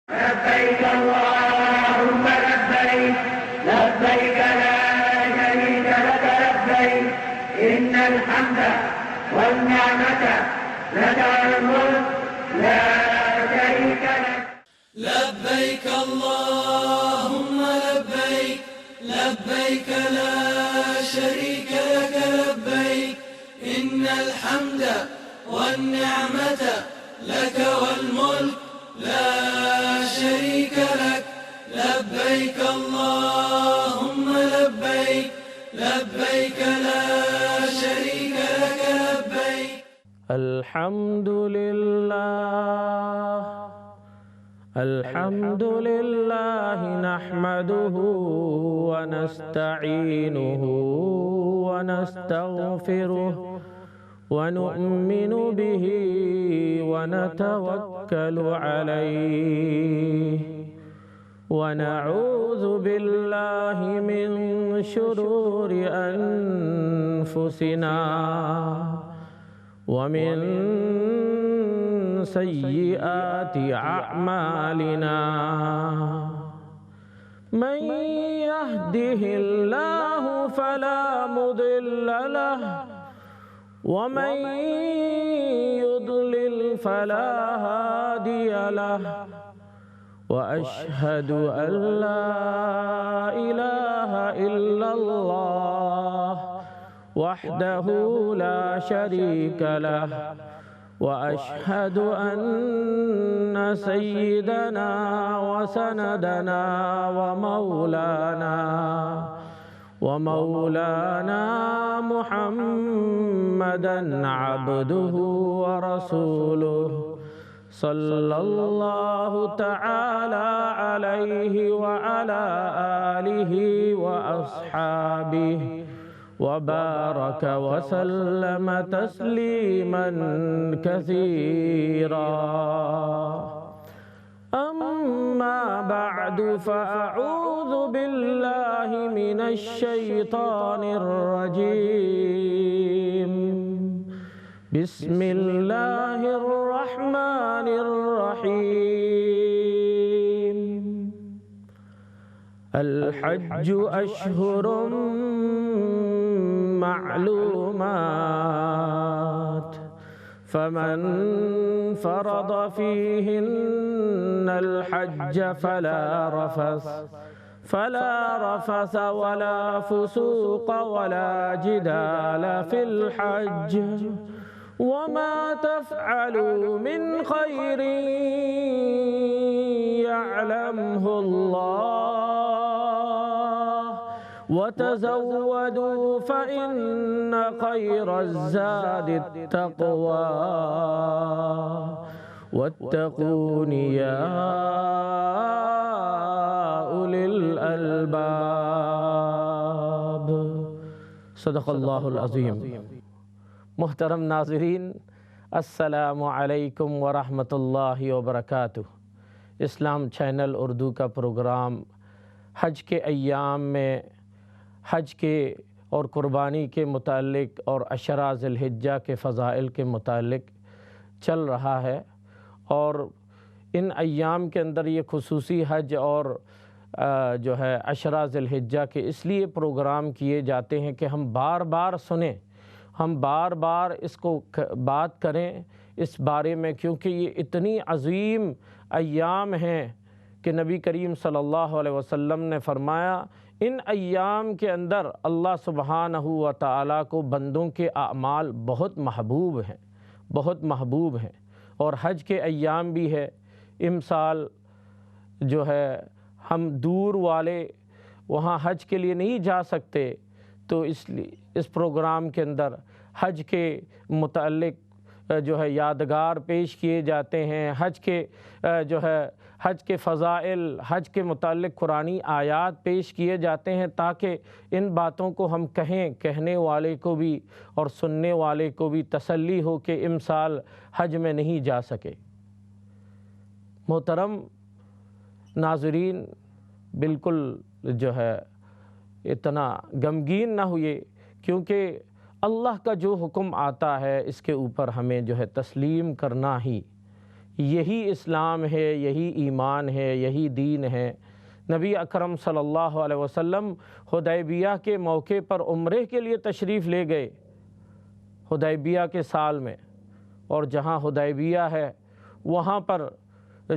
لبيك اللهم لبيك لبيك لا شريك لك لبيك إن الحمد والنعمة لك والملك لا شريك لك. لبيك اللهم لبيك لبيك لا شريك لك لبيك إن الحمد والنعمة لك والملك لا شريك لك. لبيك اللهم لبيك لبيك لا شريك لك لبيك. الحمد لله نحمده ونستعينه ونستغفره ونؤمن به ونتوكل عليه ونعوذ بالله من شرور أنفسنا ومن سيئات أعمالنا. من يهده الله فلا مضل له ومن يضلل فلا هادي له وأشهد أن لا إله إلا الله وحده لا شريك له وأشهد أن سيدنا وسندنا ومولانا محمدًا عبده ورسوله صلى الله تعالى عليه وعلى آله وأصحابه وبارك وسلم تسليما كثيرا. أما بعد فأعوذ بالله من الشيطان الرجيم. بسم الله الرحمن الرحيم. الحج أشهر معلومات فمن فرض فيهن الحج فلا رفث ولا فسوق ولا جدال في الحج وما تفعلوا من خير يعلمه الله وتزودوا فإن خير الزاد التقوى واتقون يا أولي الألباب. صدق اللہ العظیم. محترم ناظرین، السلام علیکم ورحمۃ اللہ وبرکاتہ. اسلام چینل اردو کا پروگرام حج کے ایام میں حج کے اور قربانی کے متعلق اور عشرہ ذی الحجہ کے فضائل کے متعلق چل رہا ہے، اور ان ایام کے اندر یہ خصوصی حج اور جو ہے عشرہ ذی الحجہ کے اس لیے پروگرام کیے جاتے ہیں کہ ہم بار بار سنیں، ہم بار بار اس کو بات کریں اس بارے میں، کیونکہ یہ اتنی عظیم ایام ہیں کہ نبی کریم صلی اللہ علیہ وسلم نے فرمایا ان ایام کے اندر اللہ سبحانہ و تعالیٰ کو بندوں کے اعمال بہت محبوب ہیں اور حج کے ایام بھی ہے. امسال جو ہے ہم دور والے وہاں حج کے لیے نہیں جا سکتے، تو اس لیے اس پروگرام کے اندر حج کے متعلق جو ہے یادگار پیش کیے جاتے ہیں، حج کے فضائل، حج کے متعلق قرآنی آیات پیش کیے جاتے ہیں، تاکہ ان باتوں کو ہم کہنے والے کو بھی اور سننے والے کو بھی تسلی ہو کہ امسال حج میں نہیں جا سکے. محترم ناظرین، بالکل جو ہے اتنا غمگین نہ ہوئے، کیونکہ اللہ کا جو حکم آتا ہے اس کے اوپر ہمیں جو ہے تسلیم کرنا ہی یہی اسلام ہے، یہی ایمان ہے، یہی دین ہے۔ نبی اکرم صلی اللہ علیہ وسلم حدیبیہ کے موقع پر عمرے کے لیے تشریف لے گئے حدیبیہ کے سال میں، اور جہاں حدیبیہ ہے وہاں پر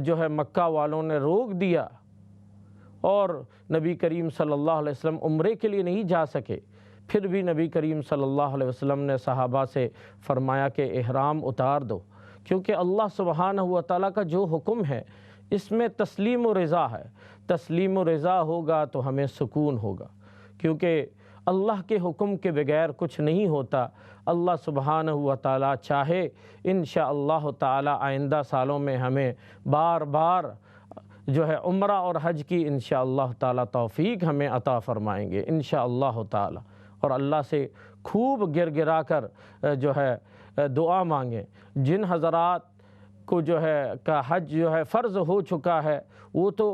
جو ہے مکہ والوں نے روک دیا اور نبی کریم صلی اللہ علیہ وسلم عمرے کے لیے نہیں جا سکے۔ پھر بھی نبی کریم صلی اللہ علیہ وسلم نے صحابہ سے فرمایا کہ احرام اتار دو، کیونکہ اللہ سبحانہ و تعالیٰ کا جو حکم ہے اس میں تسلیم و رضا ہے۔ تسلیم و رضا ہوگا تو ہمیں سکون ہوگا، کیونکہ اللہ کے حکم کے بغیر کچھ نہیں ہوتا۔ اللہ سبحانہ و تعالیٰ چاہے انشاءاللہ تعالی آئندہ سالوں میں ہمیں بار بار جو ہے عمرہ اور حج کی انشاءاللہ تعالی توفیق ہمیں عطا فرمائیں گے انشاءاللہ تعالی، اور اللہ سے خوب گر گرا کر جو ہے دعا مانگیں۔ جن حضرات کو جو ہے کا حج جو ہے فرض ہو چکا ہے وہ تو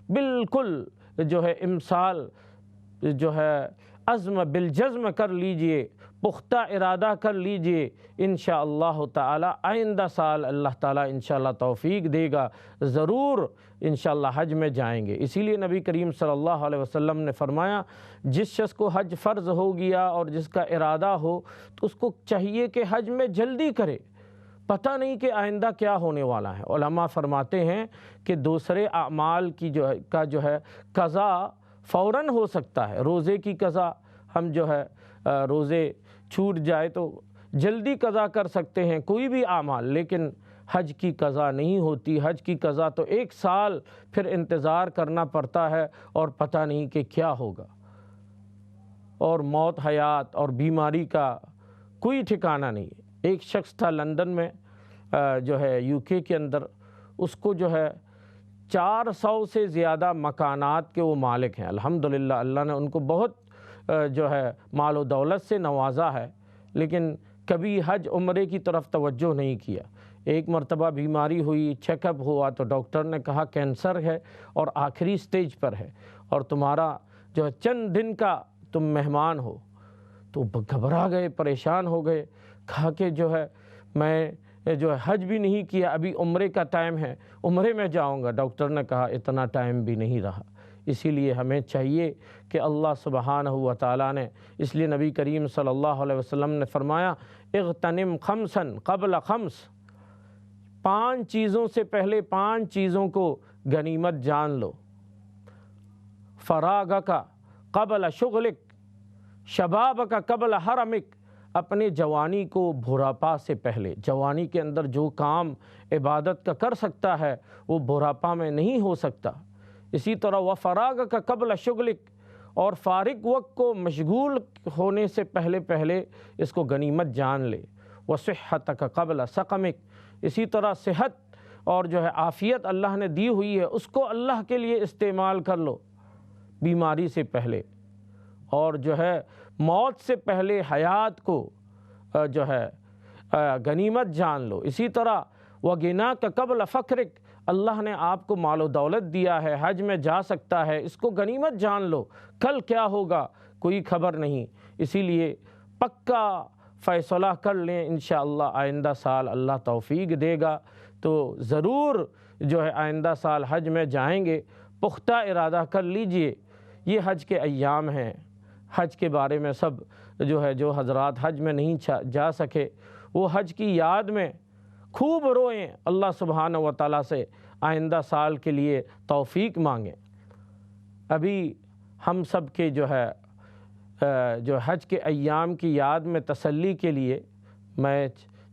بالکل جو ہے امسال جو ہے عزم بالجزم کر لیجئے، پختہ ارادہ کر لیجئے، انشاءاللہ تعالی آئندہ سال اللہ تعالیٰ انشاءاللہ توفیق دے گا، ضرور انشاءاللہ حج میں جائیں گے۔ اسی لیے نبی کریم صلی اللہ علیہ وسلم نے فرمایا جس شخص کو حج فرض ہو گیا اور جس کا ارادہ ہو تو اس کو چاہیے کہ حج میں جلدی کرے، پتہ نہیں کہ آئندہ کیا ہونے والا ہے۔ علماء فرماتے ہیں کہ دوسرے اعمال کی جو ہے قضا فوراً ہو سکتا ہے۔ روزے کی قضا ہم جو ہے روزے چھوٹ جائے تو جلدی قضا کر سکتے ہیں کوئی بھی اعمال، لیکن حج کی قضا نہیں ہوتی۔ حج کی قضا تو 1 سال پھر انتظار کرنا پڑتا ہے اور پتہ نہیں کہ کیا ہوگا، اور موت حیات اور بیماری کا کوئی ٹھکانہ نہیں ہے۔ ایک شخص تھا لندن میں جو ہے UK کے اندر، اس کو جو ہے 400 سے زیادہ مکانات کے وہ مالک ہیں الحمدللہ، اللہ نے ان کو بہت جو ہے مال و دولت سے نوازا ہے، لیکن کبھی حج عمرے کی طرف توجہ نہیں کیا۔ ایک مرتبہ بیماری ہوئی، چیک اپ ہوا تو ڈاکٹر نے کہا کینسر ہے اور آخری سٹیج پر ہے اور تمہارا جو ہے چند دن کا تم مہمان ہو۔ تو گھبرا گئے، پریشان ہو گئے، کہا کہ جو ہے میں جو ہے حج بھی نہیں کیا، ابھی عمرے کا ٹائم ہے، عمرے میں جاؤں گا۔ ڈاکٹر نے کہا اتنا ٹائم بھی نہیں رہا۔ اسی لیے ہمیں چاہیے کہ اللہ سبحانہ و تعالیٰ نے، اس لیے نبی کریم صلی اللہ علیہ وسلم نے فرمایا اغتنم خمسا قبل خمس، 5 چیزوں سے پہلے 5 چیزوں کو غنیمت جان لو۔ فراغک قبل شغلک، شبابک قبل حرمک، اپنے جوانی کو بڑھاپا سے پہلے، جوانی کے اندر جو کام عبادت کا کر سکتا ہے وہ بڑھاپا میں نہیں ہو سکتا۔ اسی طرح وفراغک قبل شغلک، اور فارغ وقت کو مشغول ہونے سے پہلے اس کو غنیمت جان لے۔ وصحتک قبل سقمک، اسی طرح صحت اور جو ہے عافیت اللہ نے دی ہوئی ہے اس کو اللہ کے لیے استعمال کر لو بیماری سے پہلے، اور جو ہے موت سے پہلے حیات کو جو ہے غنیمت جان لو۔ اسی طرح وغناک قبل فقرک، اللہ نے آپ کو مال و دولت دیا ہے، حج میں جا سکتا ہے، اس کو غنیمت جان لو، کل کیا ہوگا کوئی خبر نہیں۔ اسی لیے پکا فیصلہ کر لیں، انشاءاللہ آئندہ سال اللہ توفیق دے گا تو ضرور جو ہے آئندہ سال حج میں جائیں گے۔ پختہ ارادہ کر لیجئے، یہ حج کے ایام ہیں۔ حج کے بارے میں سب جو حضرات حج میں نہیں جا سکے وہ حج کی یاد میں خوب روئیں، اللہ سبحانہ و تعالیٰ سے آئندہ سال کے لیے توفیق مانگیں۔ ابھی ہم سب کے جو حج کے ایام کی یاد میں تسلی کے لیے میں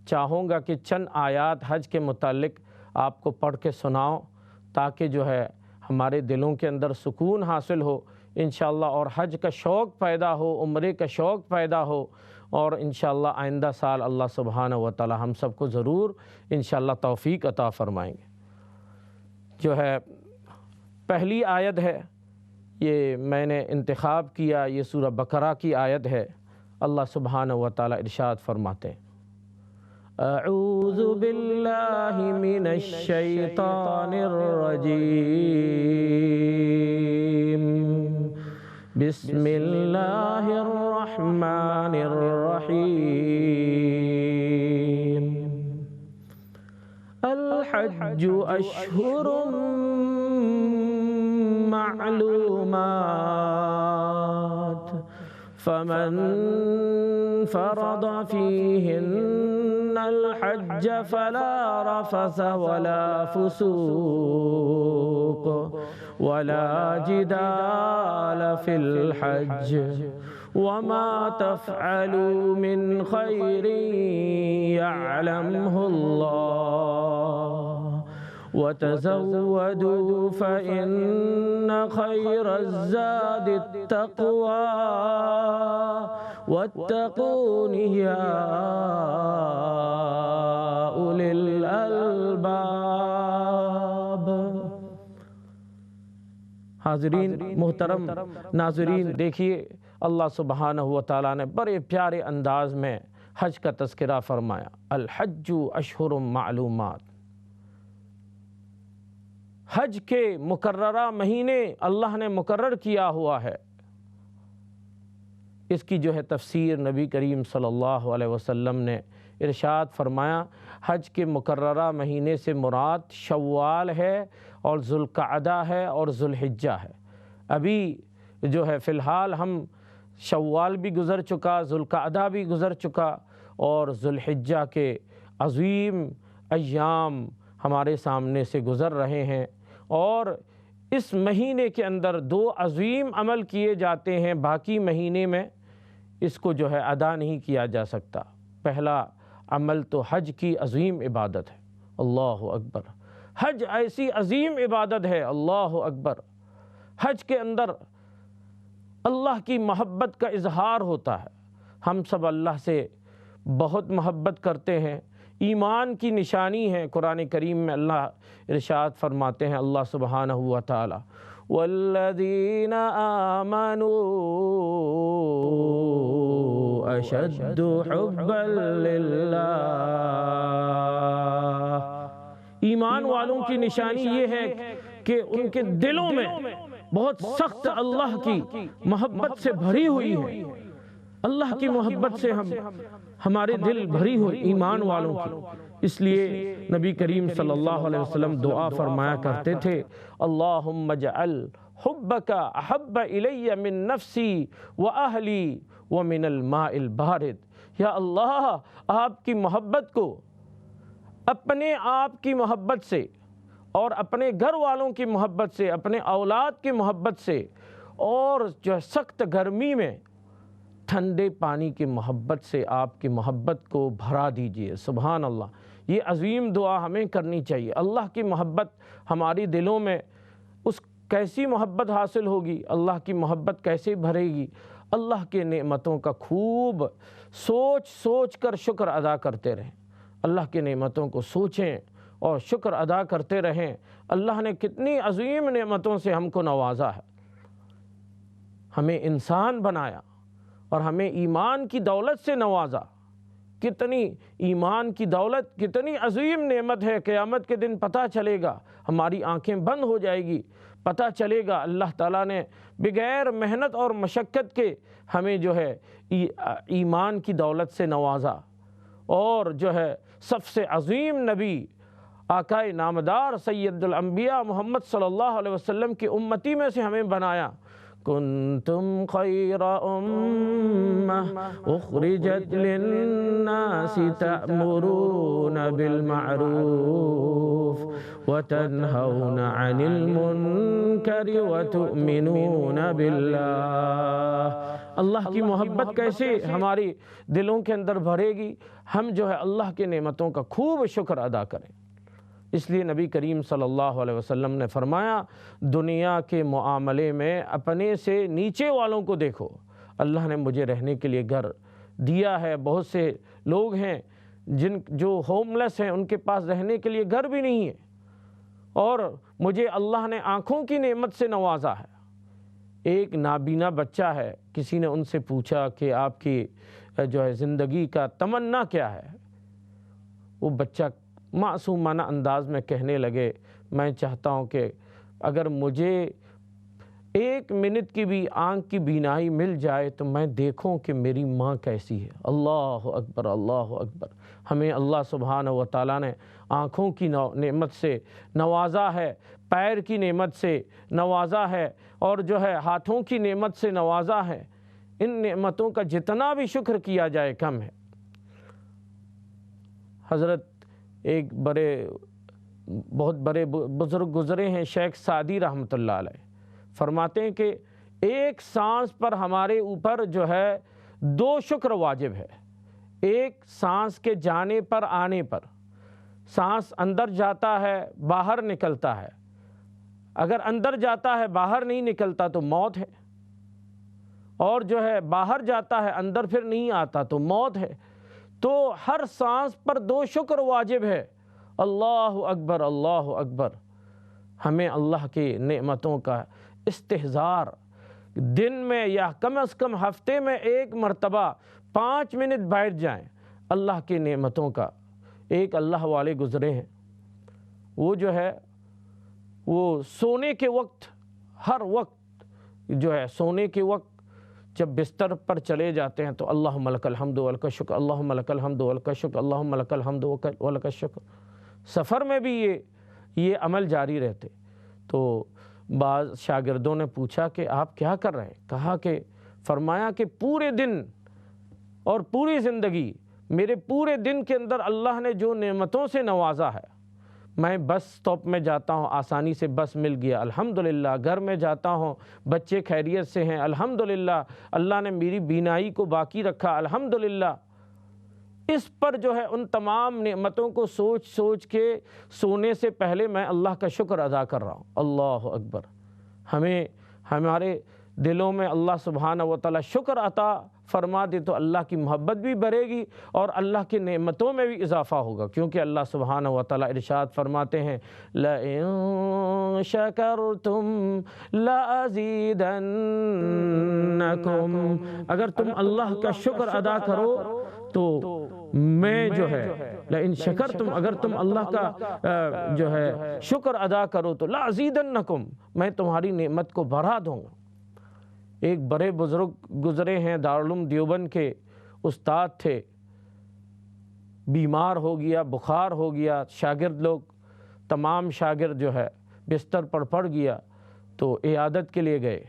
چاہوں گا کہ چند آیات حج کے متعلق آپ کو پڑھ کے سناؤں، تاکہ جو ہے ہمارے دلوں کے اندر سکون حاصل ہو انشاءاللہ، اور حج کا شوق پیدا ہو، عمرے کا شوق پیدا ہو، اور انشاءاللہ آئندہ سال اللہ سبحانہ و تعالی ہم سب کو ضرور انشاءاللہ توفیق عطا فرمائیں گے۔ جو ہے پہلی آیت ہے، یہ میں نے انتخاب کیا، یہ سورہ بقرہ کی آیت ہے۔ اللہ سبحانہ و تعالی ارشاد فرماتے ہیں اعوذ باللہ من الشیطان الرجیم، بسم اللہ الرحمن الرحیم۔ الحج الحج اشہر معلومات فمن فرض فيهن الحج فلا رفث ولا فسوق ولا جدال في الحج وما تفعلوا من خير يعلمه الله وتزودوا فإن خير الزاد التقوى واتقون يا أولي الألباب۔ حاضرین محترم ناظرین، دیکھیے اللہ سبحانہ و تعالیٰ نے بڑے پیارے انداز میں حج کا تذکرہ فرمایا۔ الحج اشہر معلومات، حج کے مقررہ مہینے اللہ نے مقرر کیا ہوا ہے۔ اس کی جو ہے تفسیر نبی کریم صلی اللہ علیہ وسلم نے ارشاد فرمایا، حج کے مقررہ مہینے سے مراد شوال ہے اور ذوالقعدہ ہے اور ذوالحجہ ہے۔ ابھی جو ہے فی الحال ہم شوال بھی گزر چکا، ذوالقعدہ بھی گزر چکا، اور ذوالحجہ کے عظیم ایام ہمارے سامنے سے گزر رہے ہیں، اور اس مہینے کے اندر دو عظیم عمل کیے جاتے ہیں، باقی مہینے میں اس کو جو ہے ادا نہیں کیا جا سکتا۔ پہلا عمل تو حج کی عظیم عبادت ہے، اللہ اکبر۔ حج ایسی عظیم عبادت ہے، اللہ اکبر۔ حج کے اندر اللہ کی محبت کا اظہار ہوتا ہے۔ ہم سب اللہ سے بہت محبت کرتے ہیں، ایمان کی نشانی ہے۔ قرآن کریم میں اللہ ارشاد فرماتے ہیں، اللہ سبحانہ و تعالی، والذین آمنوا اشد حبا للہ۔ ایمان والوں کی نشانی یہ ہے کہ ان کے دلوں میں بہت سخت اللہ کی محبت سے بھری ہوئی ہے۔ اللہ کی محبت سے ہمارے دل بھری ہوئی ایمان والوں کی۔ اس لیے نبی کریم صلی اللہ علیہ وسلم دعا فرمایا کرتے تھے، اللہم اجعل حبک احب الی من نفسی واہلی ومن الماء البارد۔ یا اللہ، آپ کی محبت کو اپنے آپ کی محبت سے اور اپنے گھر والوں کی محبت سے، اپنے اولاد کی محبت سے، اور جو سخت گرمی میں ٹھنڈے پانی کی محبت سے آپ کی محبت کو بھرا دیجئے۔ سبحان اللہ، یہ عظیم دعا ہمیں کرنی چاہیے۔ اللہ کی محبت ہماری دلوں میں اس کیسی محبت حاصل ہوگی، اللہ کی محبت کیسے بھرے گی؟ اللہ کے نعمتوں کا خوب سوچ سوچ کر شکر ادا کرتے رہیں۔ اللہ کے نعمتوں کو سوچیں اور شکر ادا کرتے رہیں۔ اللہ نے کتنی عظیم نعمتوں سے ہم کو نوازا ہے، ہمیں انسان بنایا اور ہمیں ایمان کی دولت سے نوازا۔ کتنی ایمان کی دولت، کتنی عظیم نعمت ہے۔ قیامت کے دن پتہ چلے گا، ہماری آنکھیں بند ہو جائے گی، پتہ چلے گا اللہ تعالیٰ نے بغیر محنت اور مشقت کے ہمیں جو ہے ایمان کی دولت سے نوازا، اور جو ہے سب سے عظیم نبی آقائے نامدار سید الانبیاء محمد صلی اللہ علیہ وسلم کی امتی میں سے ہمیں بنایا۔ کنتم خیر امہ اخرجت للناس تأمرون بالمعروف وتنہون عن المنکر وتؤمنون باللہ۔ اللہ کی محبت کیسے ہماری دلوں کے اندر بھرے گی؟ ہم جو ہے اللہ کے نعمتوں کا خوب شکر ادا کریں۔ اس لیے نبی کریم صلی اللہ علیہ وسلم نے فرمایا، دنیا کے معاملے میں اپنے سے نیچے والوں کو دیکھو۔ اللہ نے مجھے رہنے کے لیے گھر دیا ہے، بہت سے لوگ ہیں جو ہوم لیس ہیں، ان کے پاس رہنے کے لیے گھر بھی نہیں ہے، اور مجھے اللہ نے آنکھوں کی نعمت سے نوازا ہے۔ ایک نابینا بچہ ہے، کسی نے ان سے پوچھا کہ آپ کی جو ہے زندگی کا تمنا کیا ہے؟ وہ بچہ معصومانہ انداز میں کہنے لگے، میں چاہتا ہوں کہ اگر مجھے ایک منٹ کی بھی آنکھ کی بینائی مل جائے تو میں دیکھوں کہ میری ماں کیسی ہے۔ اللہ اکبر، اللہ اکبر۔ ہمیں اللہ سبحانہ و تعالیٰ نے آنکھوں کی نعمت سے نوازا ہے، پیر کی نعمت سے نوازا ہے، اور جو ہے ہاتھوں کی نعمت سے نوازا ہے۔ ان نعمتوں کا جتنا بھی شکر کیا جائے کم ہے۔ حضرت ایک بہت بڑے بزرگ گزرے ہیں، شیخ سعدی رحمۃ اللہ علیہ، فرماتے ہیں کہ ایک سانس پر ہمارے اوپر جو ہے 2 شکر واجب ہے۔ ایک سانس کے جانے پر آنے پر، سانس اندر جاتا ہے باہر نکلتا ہے، اگر اندر جاتا ہے باہر نہیں نکلتا تو موت ہے، اور جو ہے باہر جاتا ہے اندر پھر نہیں آتا تو موت ہے۔ تو ہر سانس پر 2 شکر واجب ہے۔ اللہ اکبر، اللہ اکبر۔ ہمیں اللہ کی نعمتوں کا استحضار دن میں یا کم از کم ہفتے میں 1 مرتبہ 5 منٹ بیٹھ جائیں اللہ کی نعمتوں کا۔ ایک اللہ والے گزرے ہیں، وہ جو ہے وہ سونے کے وقت، ہر وقت جو ہے سونے کے وقت جب بستر پر چلے جاتے ہیں تو اللہم لک الحمد ولک الشکر، اللہم لک الحمد ولک الشکر، اللہم لک الحمد ولک الشکر۔ سفر میں بھی یہ عمل جاری رہتے۔ تو بعض شاگردوں نے پوچھا کہ آپ کیا کر رہے ہیں؟ کہا کہ فرمایا کہ پورے دن اور پوری زندگی، میرے پورے دن کے اندر اللہ نے جو نعمتوں سے نوازا ہے، میں بس اسٹاپ میں جاتا ہوں آسانی سے بس مل گیا الحمدللہ، گھر میں جاتا ہوں بچے خیریت سے ہیں الحمدللہ، اللہ نے میری بینائی کو باقی رکھا الحمدللہ۔ اس پر جو ہے ان تمام نعمتوں کو سوچ سوچ کے سونے سے پہلے میں اللہ کا شکر ادا کر رہا ہوں۔ اللہ اکبر۔ ہمیں ہمارے دلوں میں اللہ سبحانہ و تعالیٰ شکر عطا فرما دے تو اللہ کی محبت بھی بڑھے گی اور اللہ کی نعمتوں میں بھی اضافہ ہوگا، کیونکہ اللہ سبحانہ و تعالیٰ ارشاد فرماتے ہیں لَإِن شَكَرْتُمْ لَأَزِيدَنَّكُمْ، اگر تم اللہ کا شکر ادا کرو تو میں جو ہے لَإِن شَكَرْتُمْ، اگر تم اللہ کا جو ہے شکر ادا کرو تو لَأَزِيدَنَّكُمْ، میں تمہاری نعمت کو بڑھا دوں گا۔ ایک بڑے بزرگ گزرے ہیں، دارالعلوم دیوبند کے استاد تھے، بیمار ہو گیا، بخار ہو گیا، شاگرد لوگ تمام شاگرد جو ہے بستر پر پڑ گیا تو عیادت کے لیے گئے۔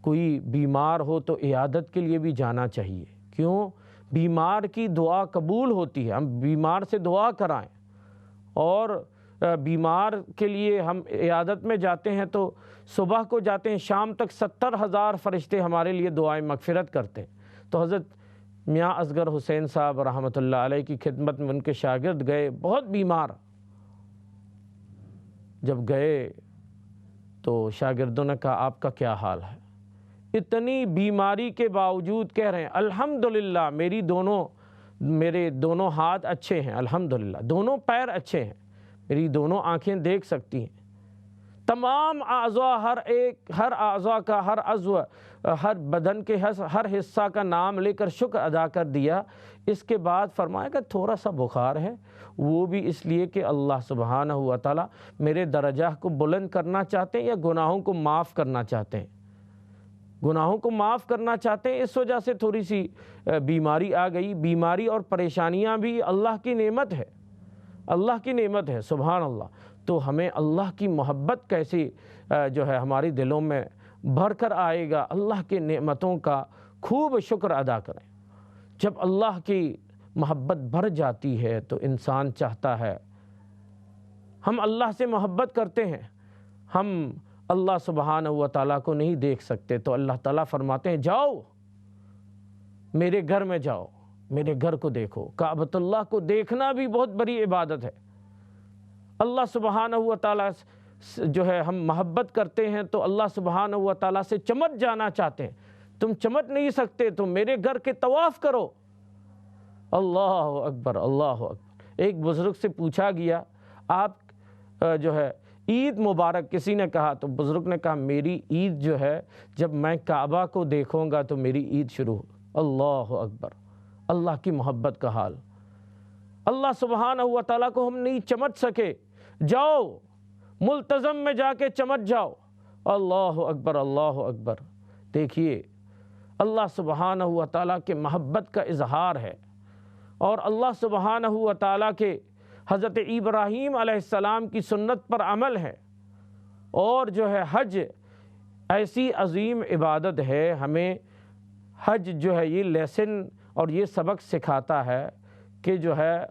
کوئی بیمار ہو تو عیادت کے لیے بھی جانا چاہیے، کیوں؟ بیمار کی دعا قبول ہوتی ہے، ہم بیمار سے دعا کرائیں، اور بیمار کے لیے ہم عیادت میں جاتے ہیں تو صبح کو جاتے ہیں، شام تک 70,000 فرشتے ہمارے لیے دعائیں مغفرت کرتے ہیں۔ تو حضرت میاں اصغر حسین صاحب رحمۃ اللہ علیہ کی خدمت میں ان کے شاگرد گئے، بہت بیمار۔ جب گئے تو شاگردوں نے کہا آپ کا کیا حال ہے؟ اتنی بیماری کے باوجود کہہ رہے ہیں الحمدللہ میرے دونوں ہاتھ اچھے ہیں، الحمدللہ دونوں پیر اچھے ہیں، میری دونوں آنکھیں دیکھ سکتی ہیں، تمام اعضاء، ہر اعضاء کا ہر بدن کے ہر حصہ کا نام لے کر شکر ادا کر دیا۔ اس کے بعد فرمایا کہ تھوڑا سا بخار ہے، وہ بھی اس لیے کہ اللہ سبحانہ و تعالیٰ میرے درجہ کو بلند کرنا چاہتے ہیں یا گناہوں کو معاف کرنا چاہتے ہیں، گناہوں کو معاف کرنا چاہتے ہیں، اس وجہ سے تھوڑی سی بیماری آ گئی۔ بیماری اور پریشانیاں بھی اللہ کی نعمت ہے، اللہ کی نعمت ہے، سبحان اللہ۔ تو ہمیں اللہ کی محبت کیسے جو ہے ہماری دلوں میں بھر کر آئے گا؟ اللہ کی نعمتوں کا خوب شکر ادا کریں۔ جب اللہ کی محبت بھر جاتی ہے تو انسان چاہتا ہے، ہم اللہ سے محبت کرتے ہیں، ہم اللہ سبحانہ و تعالیٰ کو نہیں دیکھ سکتے تو اللہ تعالیٰ فرماتے ہیں جاؤ میرے گھر میں، جاؤ میرے گھر کو دیکھو۔ کعبۃ اللہ کو دیکھنا بھی بہت بڑی عبادت ہے۔ اللہ سبحانہ و تعالیٰ جو ہے ہم محبت کرتے ہیں تو اللہ سبحانہ و تعالیٰ سے چمٹ جانا چاہتے ہیں، تم چمٹ نہیں سکتے تو میرے گھر کے طواف کرو۔ اللہ اکبر، اللہ اکبر۔ ایک بزرگ سے پوچھا گیا آپ جو ہے عید مبارک، کسی نے کہا تو بزرگ نے کہا میری عید جو ہے جب میں کعبہ کو دیکھوں گا تو میری عید شروع ہو۔ اللہ اکبر، اللہ کی محبت کا حال۔ اللہ سبحانہ و تعالیٰ کو ہم نہیں چمٹ سکے، جاؤ ملتزم میں جا کے چمٹ جاؤ، اللہ اکبر اللہ اکبر۔ دیکھیے اللہ سبحانہ و تعالیٰ کے محبت کا اظہار ہے، اور اللہ سبحانہ و تعالیٰ کے حضرت ابراہیم علیہ السلام کی سنت پر عمل ہے، اور جو ہے حج ایسی عظیم عبادت ہے، ہمیں حج جو ہے یہ لیسن اور یہ سبق سکھاتا ہے کہ جو ہے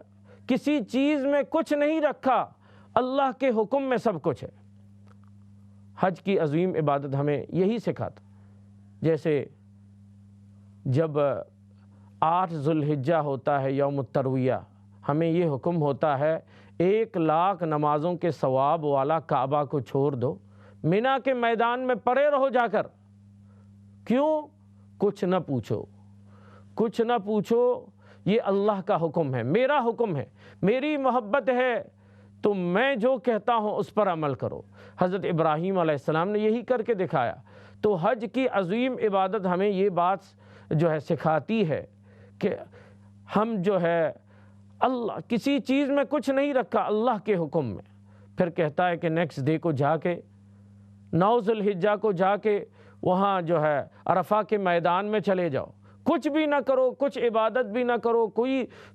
کسی چیز میں کچھ نہیں رکھا، اللہ کے حکم میں سب کچھ ہے۔ حج کی عظیم عبادت ہمیں یہی سکھاتا۔ جیسے جب 8 ذو الحجہ ہوتا ہے یوم الترویہ، ہمیں یہ حکم ہوتا ہے 1,00,000 نمازوں کے ثواب والا کعبہ کو چھوڑ دو، مینا کے میدان میں پڑے رہو جا کر۔ کیوں؟ کچھ نہ پوچھو، کچھ نہ پوچھو، یہ اللہ کا حکم ہے، میرا حکم ہے، میری محبت ہے، تو میں جو کہتا ہوں اس پر عمل کرو۔ حضرت ابراہیم علیہ السلام نے یہی کر کے دکھایا۔ تو حج کی عظیم عبادت ہمیں یہ بات جو ہے سکھاتی ہے کہ ہم جو ہے اللہ کسی چیز میں کچھ نہیں رکھا، اللہ کے حکم میں۔ پھر کہتا ہے کہ نیکسٹ ڈے کو جا کے 9 ذو الحجہ کو جا کے وہاں جو ہے عرفہ کے میدان میں چلے جاؤ، کچھ بھی نہ کرو، کچھ عبادت بھی نہ کرو،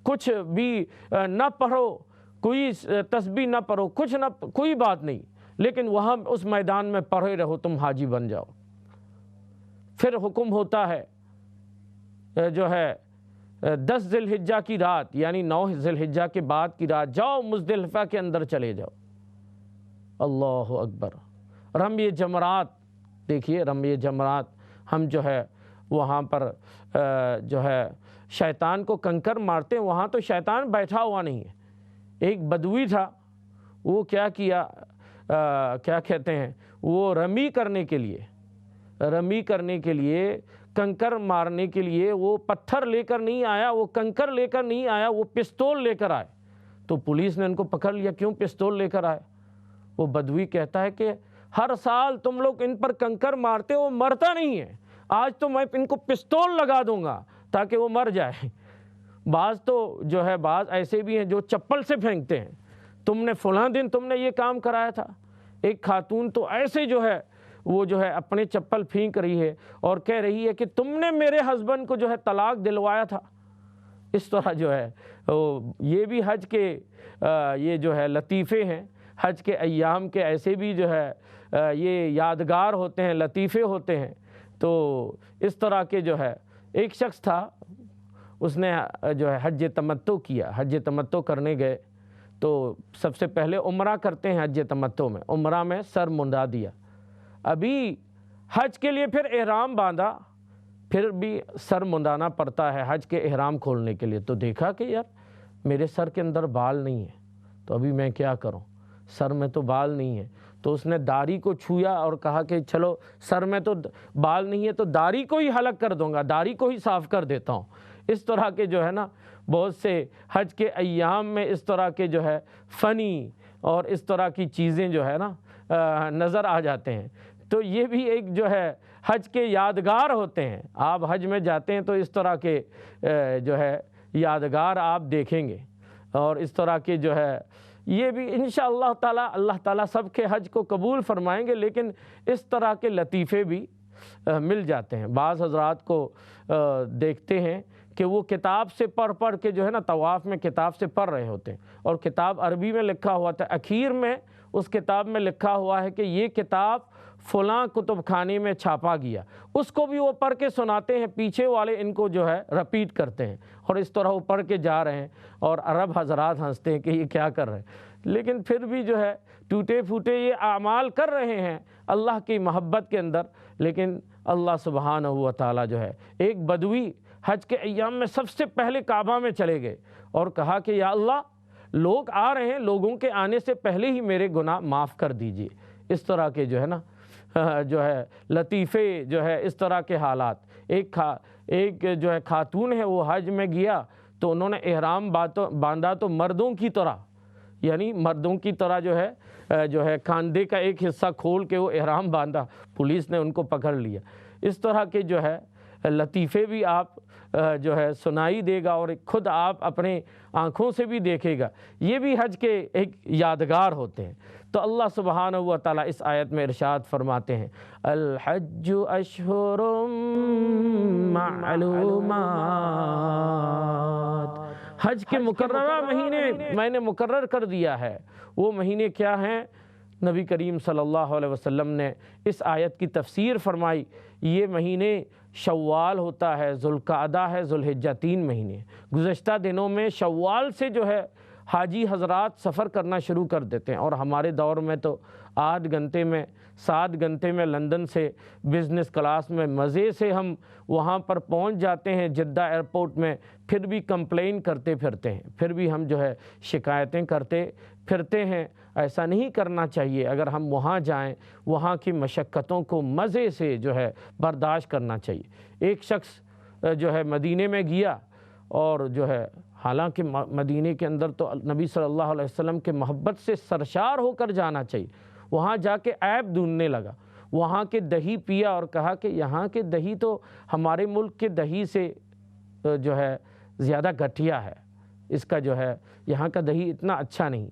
کچھ بھی نہ پڑھو، کوئی تسبیح نہ پڑھو، کچھ نہ، کوئی بات نہیں، لیکن وہاں اس میدان میں پڑھے رہو، تم حاجی بن جاؤ۔ پھر حکم ہوتا ہے جو ہے 10 ذی الحجہ کی رات، یعنی 9 ذی الحجہ کے بعد کی رات جاؤ، مزدلفہ کے اندر چلے جاؤ۔ اللہ اکبر۔ رمی جمرات، دیکھیے رمی جمرات، ہم جو ہے وہاں پر جو ہے شیطان کو کنکر مارتے ہیں، وہاں تو شیطان بیٹھا ہوا نہیں ہے۔ ایک بدوی تھا، وہ کیا کیا، کیا کہتے ہیں، وہ رمی کرنے کے لیے کنکر مارنے کے لیے وہ پتھر لے کر نہیں آیا، وہ کنکر لے کر نہیں آیا، وہ پستول لے کر آئے۔ تو پولیس نے ان کو پکڑ لیا، کیوں پستول لے کر آئے؟ وہ بدوی کہتا ہے کہ ہر سال تم لوگ ان پر کنکر مارتے ہو، وہ مرتا نہیں ہے، آج تو میں ان کو پستول لگا دوں گا تاکہ وہ مر جائے۔ بعض تو جو ہے بعض ایسے بھی ہیں جو چپل سے پھینکتے ہیں، تم نے فلاں دن تم نے یہ کام کرایا تھا۔ ایک خاتون تو ایسے جو ہے وہ جو ہے اپنے چپل پھینک رہی ہے اور کہہ رہی ہے کہ تم نے میرے ہسبینڈ کو جو ہے طلاق دلوایا تھا۔ اس طرح جو ہے یہ بھی حج کے یہ جو ہے لطیفے ہیں، حج کے ایام کے ایسے بھی جو ہے یہ یادگار ہوتے ہیں، لطیفے ہوتے ہیں۔ تو اس طرح کے جو ہے ایک شخص تھا، اس نے جو ہے حج تمتع کیا، حج تمتع کرنے گئے تو سب سے پہلے عمرہ کرتے ہیں، حج تمتع میں عمرہ میں سر منڈا دیا، ابھی حج کے لیے پھر احرام باندھا، پھر بھی سر منڈانا پڑتا ہے حج کے احرام کھولنے کے لیے۔ تو دیکھا کہ یار میرے سر کے اندر بال نہیں ہے، تو ابھی میں کیا کروں، سر میں تو بال نہیں ہے۔ تو اس نے داڑھی کو چھویا اور کہا کہ چلو سر میں تو بال نہیں ہے تو داڑھی کو ہی حلق کر دوں گا، داڑھی کو ہی صاف کر دیتا ہوں۔ اس طرح کے جو ہے نا بہت سے حج کے ایام میں اس طرح کے جو ہے فنی اور اس طرح کی چیزیں جو ہے نا نظر آ جاتے ہیں۔ تو یہ بھی ایک جو ہے حج کے یادگار ہوتے ہیں۔ آپ حج میں جاتے ہیں تو اس طرح کے جو ہے یادگار آپ دیکھیں گے، اور اس طرح کے جو ہے یہ بھی انشاءاللہ تعالی اللہ تعالیٰ سب کے حج کو قبول فرمائیں گے، لیکن اس طرح کے لطیفے بھی مل جاتے ہیں۔ بعض حضرات کو دیکھتے ہیں کہ وہ کتاب سے پڑھ کے جو ہے نا طواف میں کتاب سے پڑھ رہے ہوتے ہیں، اور کتاب عربی میں لکھا ہوا تھا، اخیر میں اس کتاب میں لکھا ہوا ہے کہ یہ کتاب فلاں کتب خانے میں چھاپا گیا، اس کو بھی وہ پڑھ کے سناتے ہیں، پیچھے والے ان کو جو ہے رپیٹ کرتے ہیں، اور اس طرح وہ پڑھ کے جا رہے ہیں، اور عرب حضرات ہنستے ہیں کہ یہ کیا کر رہے ہیں، لیکن پھر بھی جو ہے ٹوٹے پھوٹے یہ اعمال کر رہے ہیں اللہ کی محبت کے اندر۔ لیکن اللہ سبحانہ و تعالیٰ جو ہے، ایک بدوی حج کے ایام میں سب سے پہلے کعبہ میں چلے گئے اور کہا کہ یا اللہ لوگ آ رہے ہیں، لوگوں کے آنے سے پہلے ہی میرے گناہ معاف کر دیجئے۔ اس طرح کے جو ہے نا جو ہے لطیفے جو ہے اس طرح کے حالات۔ ایک جو ہے خاتون ہے، وہ حج میں گیا تو انہوں نے احرام باندھا تو مردوں کی طرح، یعنی مردوں کی طرح جو ہے کاندھے کا ایک حصہ کھول کے وہ احرام باندھا، پولیس نے ان کو پکڑ لیا۔ اس طرح کے جو ہے لطیفے بھی آپ جو ہے سنائی دے گا، اور خود آپ اپنے آنکھوں سے بھی دیکھے گا، یہ بھی حج کے ایک یادگار ہوتے ہیں۔ تو اللہ سبحانہ و تعالیٰ اس آیت میں ارشاد فرماتے ہیں الحج اشہر معلومات، حج کے مقررہ مہینے میں نے مقرر کر دیا ہے۔ وہ مہینے کیا ہیں؟ نبی کریم صلی اللہ علیہ وسلم نے اس آیت کی تفسیر فرمائی، یہ مہینے شوال ہوتا ہے، ذوالقعدہ ہے، ذوالحجہ، 3 مہینے۔ گزشتہ دنوں میں شوال سے جو ہے حاجی حضرات سفر کرنا شروع کر دیتے ہیں، اور ہمارے دور میں تو 8 گھنٹے میں 7 گھنٹے میں لندن سے بزنس کلاس میں مزے سے ہم وہاں پر پہنچ جاتے ہیں جدہ ایئرپورٹ میں، پھر بھی کمپلین کرتے پھرتے ہیں، پھر بھی ہم جو ہے شکایتیں کرتے پھرتے ہیں۔ ایسا نہیں کرنا چاہیے۔ اگر ہم وہاں جائیں، وہاں کی مشقتوں کو مزے سے جو ہے برداشت کرنا چاہیے۔ ایک شخص جو ہے مدینے میں گیا، اور جو ہے حالانکہ مدینے کے اندر تو نبی صلی اللہ علیہ وسلم کے محبت سے سرشار ہو کر جانا چاہیے، وہاں جا کے عیب ڈھونڈنے لگا، وہاں کے دہی پیا اور کہا کہ یہاں کے دہی تو ہمارے ملک کے دہی سے جو ہے زیادہ گھٹیا ہے، اس کا جو ہے یہاں کا دہی اتنا اچھا نہیں۔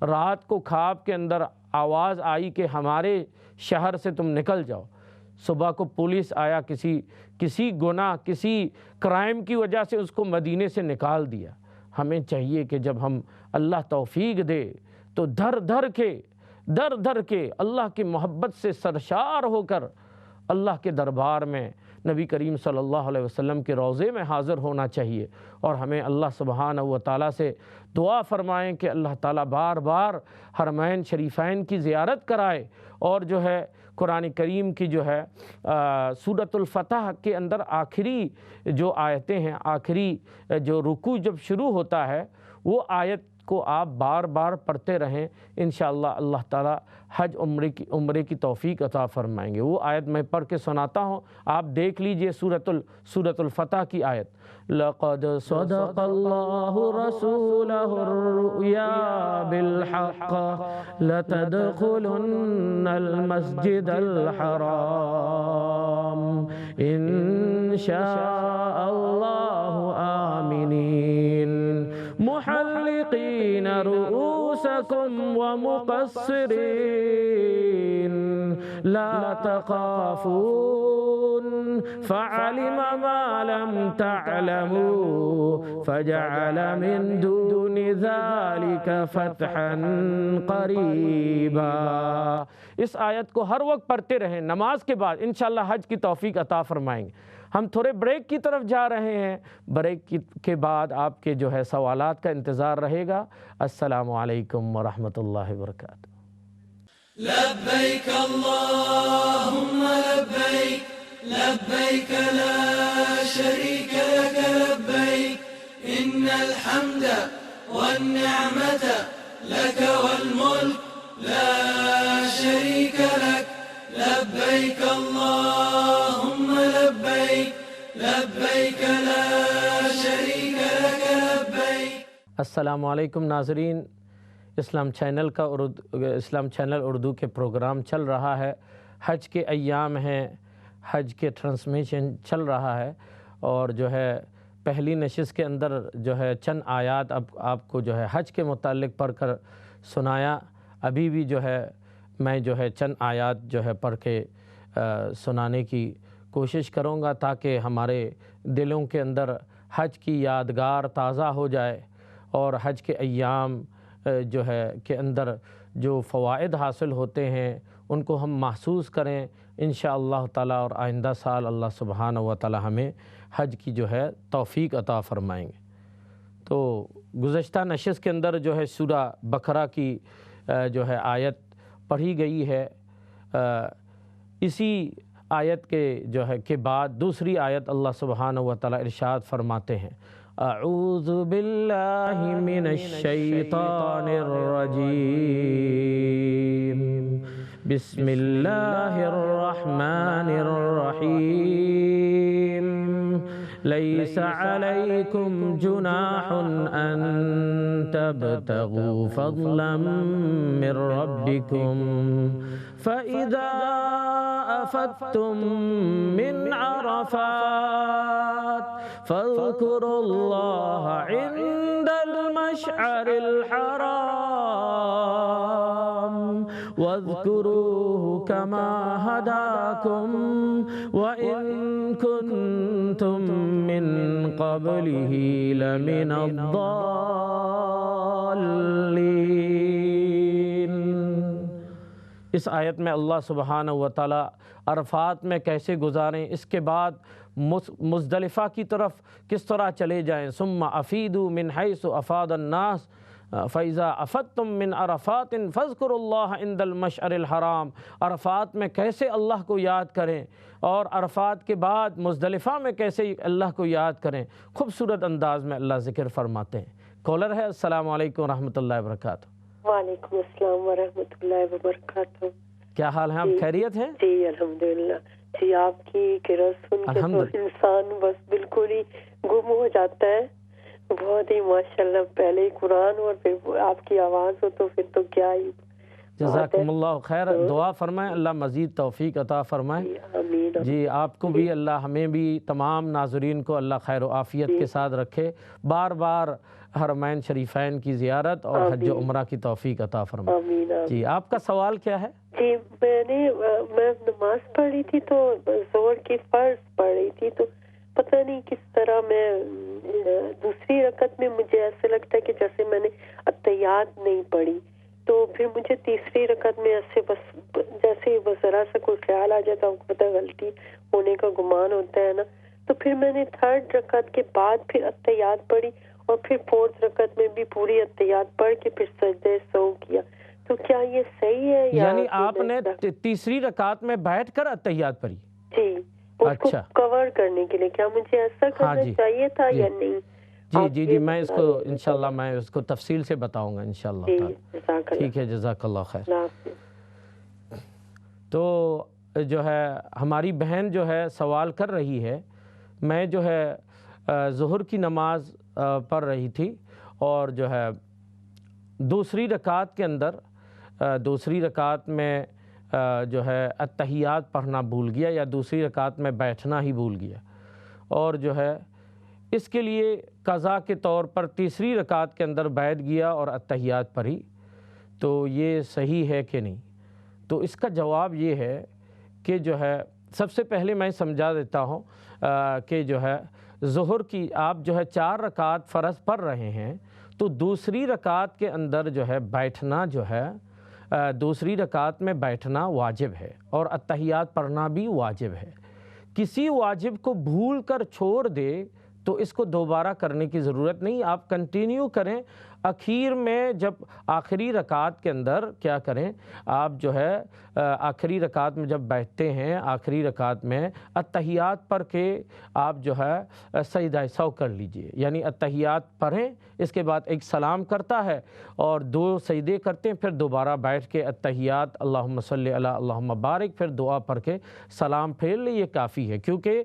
رات کو خواب کے اندر آواز آئی کہ ہمارے شہر سے تم نکل جاؤ۔ صبح کو پولیس آیا، کسی گناہ کسی کرائم کی وجہ سے اس کو مدینے سے نکال دیا۔ ہمیں چاہیے کہ جب ہم اللہ توفیق دے تو دھر دھر کے اللہ کی محبت سے سرشار ہو کر اللہ کے دربار میں نبی کریم صلی اللہ علیہ وسلم کے روضے میں حاضر ہونا چاہیے، اور ہمیں اللہ سبحانہ و تعالیٰ سے دعا فرمائیں کہ اللہ تعالیٰ بار بار حرمین شریفین کی زیارت کرائے، اور جو ہے قرآن کریم کی جو ہے سورۃ الفتح کے اندر آخری جو آیتیں ہیں، آخری جو رکوع جب شروع ہوتا ہے، وہ آیت کو آپ بار بار پڑھتے رہیں، انشاءاللہ اللہ تعالیٰ حج عمرے کی توفیق عطا فرمائیں گے۔ وہ آیت میں پڑھ کے سناتا ہوں، آپ دیکھ لیجئے سورۃ الفتح کی آیت۔ لَقَدْ صَدَقَ اللَّهُ رَسُولَهُ الرُّؤْيَا بِالْحَقِّ لَتَدْخُلُنَّ الْمَسْجِدَ الْحَرَامَ إِنْ شَاءَ اللَّهُ آمِنِينَ محلقين رؤوسكم ومقصرين لا تخافون فعلم ما لم تعلموا فجعل من دون ذلك فتحا قریبا۔ اس آیت کو ہر وقت پڑھتے رہیں، نماز کے بعد انشاءاللہ حج کی توفیق عطا فرمائیں گے۔ ہم تھوڑے بریک کی طرف جا رہے ہیں، بریک کے بعد آپ کے جو ہے سوالات کا انتظار رہے گا۔ السلام علیکم ورحمۃ اللہ وبرکاتہ۔ لبيك اللهم لبيك لبيك لا شريك لك لبيك إن الحمد والنعمة لك والملك لا شريك لك لبيك اللهم لبيك لبيك لا شريك لك لبيك۔ السلام علیکم ناظرین، اسلام چینل اردو کے پروگرام چل رہا ہے، حج کے ایام ہیں، حج کے ٹرانسمیشن چل رہا ہے، اور جو ہے پہلی نشست کے اندر جو ہے چند آیات اب آپ کو جو ہے حج کے متعلق پڑھ کر سنایا۔ ابھی بھی جو ہے میں جو ہے چند آیات جو ہے پڑھ کے سنانے کی کوشش کروں گا، تاکہ ہمارے دلوں کے اندر حج کی یادگار تازہ ہو جائے، اور حج کے ایام جو ہے کے اندر جو فوائد حاصل ہوتے ہیں ان کو ہم محسوس کریں انشاءاللہ تعالیٰ، اور آئندہ سال اللہ سبحانہ و تعالیٰ ہمیں حج کی جو ہے توفیق عطا فرمائیں گے۔ تو گزشتہ نشست کے اندر جو ہے سورہ بقرہ کی جو ہے آیت پڑھی گئی ہے، اسی آیت کے جو ہے کے بعد دوسری آیت اللہ سبحانہ و تعالیٰ ارشاد فرماتے ہیں، اعوذ باللہ من الشیطان الرجیم، بسم اللہ الرحمن الرحیم، ليس عليكم جناح أن تبتغوا فضلا من ربكم فإذا أفضتم من عرفات فاذكروا الله عند المشعر الحرام واذكروه كما هداكم وإن كنتم من قبله لمن الضالين۔ اس آیت میں اللہ سبحانہ و تعالیٰ عرفات میں کیسے گزاریں، اس کے بعد مزدلفہ کی طرف کس طرح چلے جائیں، ثم افیدوا من حیث افاض الناس فَإِذَا أَفَضْتُم مِّنْ عَرَفَاتٍ فَاذْكُرُوا اللَّهَ عِندَ الْمَشْعَرِ الْحَرَامِ، عرفات میں کیسے اللہ کو یاد کریں اور عرفات کے بعد مزدلفہ میں کیسے اللہ کو یاد کریں، خوبصورت انداز میں اللہ ذکر فرماتے ہیں۔ کالر ہے، السلام علیکم ورحمۃ اللہ وبرکاتہ۔ وعلیکم السلام ورحمۃ اللہ وبرکاتہ۔ کیا حال ہے، آپ خیریت ہیں؟ جی الحمدللہ۔ جی آپ کی قرأت سن کے تو انسان بس بالکل ہی گم ہو جاتا ہے، بہت ہی ماشاءاللہ، پہلے ہی قرآن اور پھر آپ کی آواز ہو تو پھر تو کیا ہی۔ جزاکم اللہ خیر، دعا فرمائیں اللہ مزید توفیق عطا فرمائیں۔ آمین۔ جی آپ کو بھی اللہ، ہمیں بھی، تمام ناظرین کو اللہ خیر و عافیت کے ساتھ رکھے، بار بار حرمین شریفین کی زیارت اور حج و عمرہ کی توفیق عطا فرمائے۔ آمین۔ جی آپ کا سوال کیا ہے؟ جی میں نماز پڑھ رہی تھی تو ظہر کی فرض پڑھ رہی تھی، تو پتہ نہیں کس طرح میں دوسری رکعت میں مجھے ایسے لگتا ہے کہ جیسے میں نے التحیات نہیں پڑھی، تو پھر مجھے تیسری رکعت میں ایسے بس جیسے بس ذرا سا کوئی خیال آ جاتا ہے، پتہ غلطی ہونے کا گمان ہوتا ہے نا، تو پھر میں نے تھرڈ رکعت کے بعد پھر التحیات پڑھی اور پھر فورتھ رکعت میں بھی پوری التحیات پڑھ کے پھر سجدہ سہو کیا، تو کیا یہ صحیح ہے؟ یعنی آپ نے تیسری رکعت میں بیٹھ کر التحیات پڑھی؟ جی، اس کو کور کرنے کے لیے کیا مجھے ایسا کرنا چاہیے تھا یا نہیں؟ جی میں اس کو انشاءاللہ میں اس کو تفصیل سے بتاؤں گا انشاءاللہ تعالی۔ ٹھیک ہے، جزاک اللہ خیر۔ تو جو ہے ہماری بہن جو ہے سوال کر رہی ہے، میں جو ہے ظہر کی نماز پڑھ رہی تھی اور جو ہے دوسری رکعت کے اندر دوسری رکعت میں جو ہے التحیات پڑھنا بھول گیا یا دوسری رکعت میں بیٹھنا ہی بھول گیا، اور جو ہے اس کے لیے قضا کے طور پر تیسری رکعت کے اندر بیٹھ گیا اور التحیات پڑھی، تو یہ صحیح ہے کہ نہیں؟ تو اس کا جواب یہ ہے کہ جو ہے سب سے پہلے میں سمجھا دیتا ہوں کہ جو ہے ظہر کی آپ جو ہے 4 رکعت فرض پڑھ رہے ہیں، تو دوسری رکعت کے اندر جو ہے بیٹھنا جو ہے دوسری رکعت میں بیٹھنا واجب ہے اور التحیات پڑھنا بھی واجب ہے۔ کسی واجب کو بھول کر چھوڑ دے تو اس کو دوبارہ کرنے کی ضرورت نہیں، آپ کنٹینیو کریں۔ اخیر میں جب آخری رکعت کے اندر کیا کریں، آپ جو ہے آخری رکعت میں جب بیٹھتے ہیں، آخری رکعت میں التحیات پڑھ کے آپ جو ہے سجدہ سہو کر لیجئے، یعنی التحیات پڑھیں، اس کے بعد ایک سلام کرتا ہے اور 2 سجدے کرتے ہیں، پھر دوبارہ بیٹھ کے التحیات اللہم صلی علی اللہم بارک، پھر دعا پڑھ کے سلام پھیر لیں، یہ کافی ہے، کیونکہ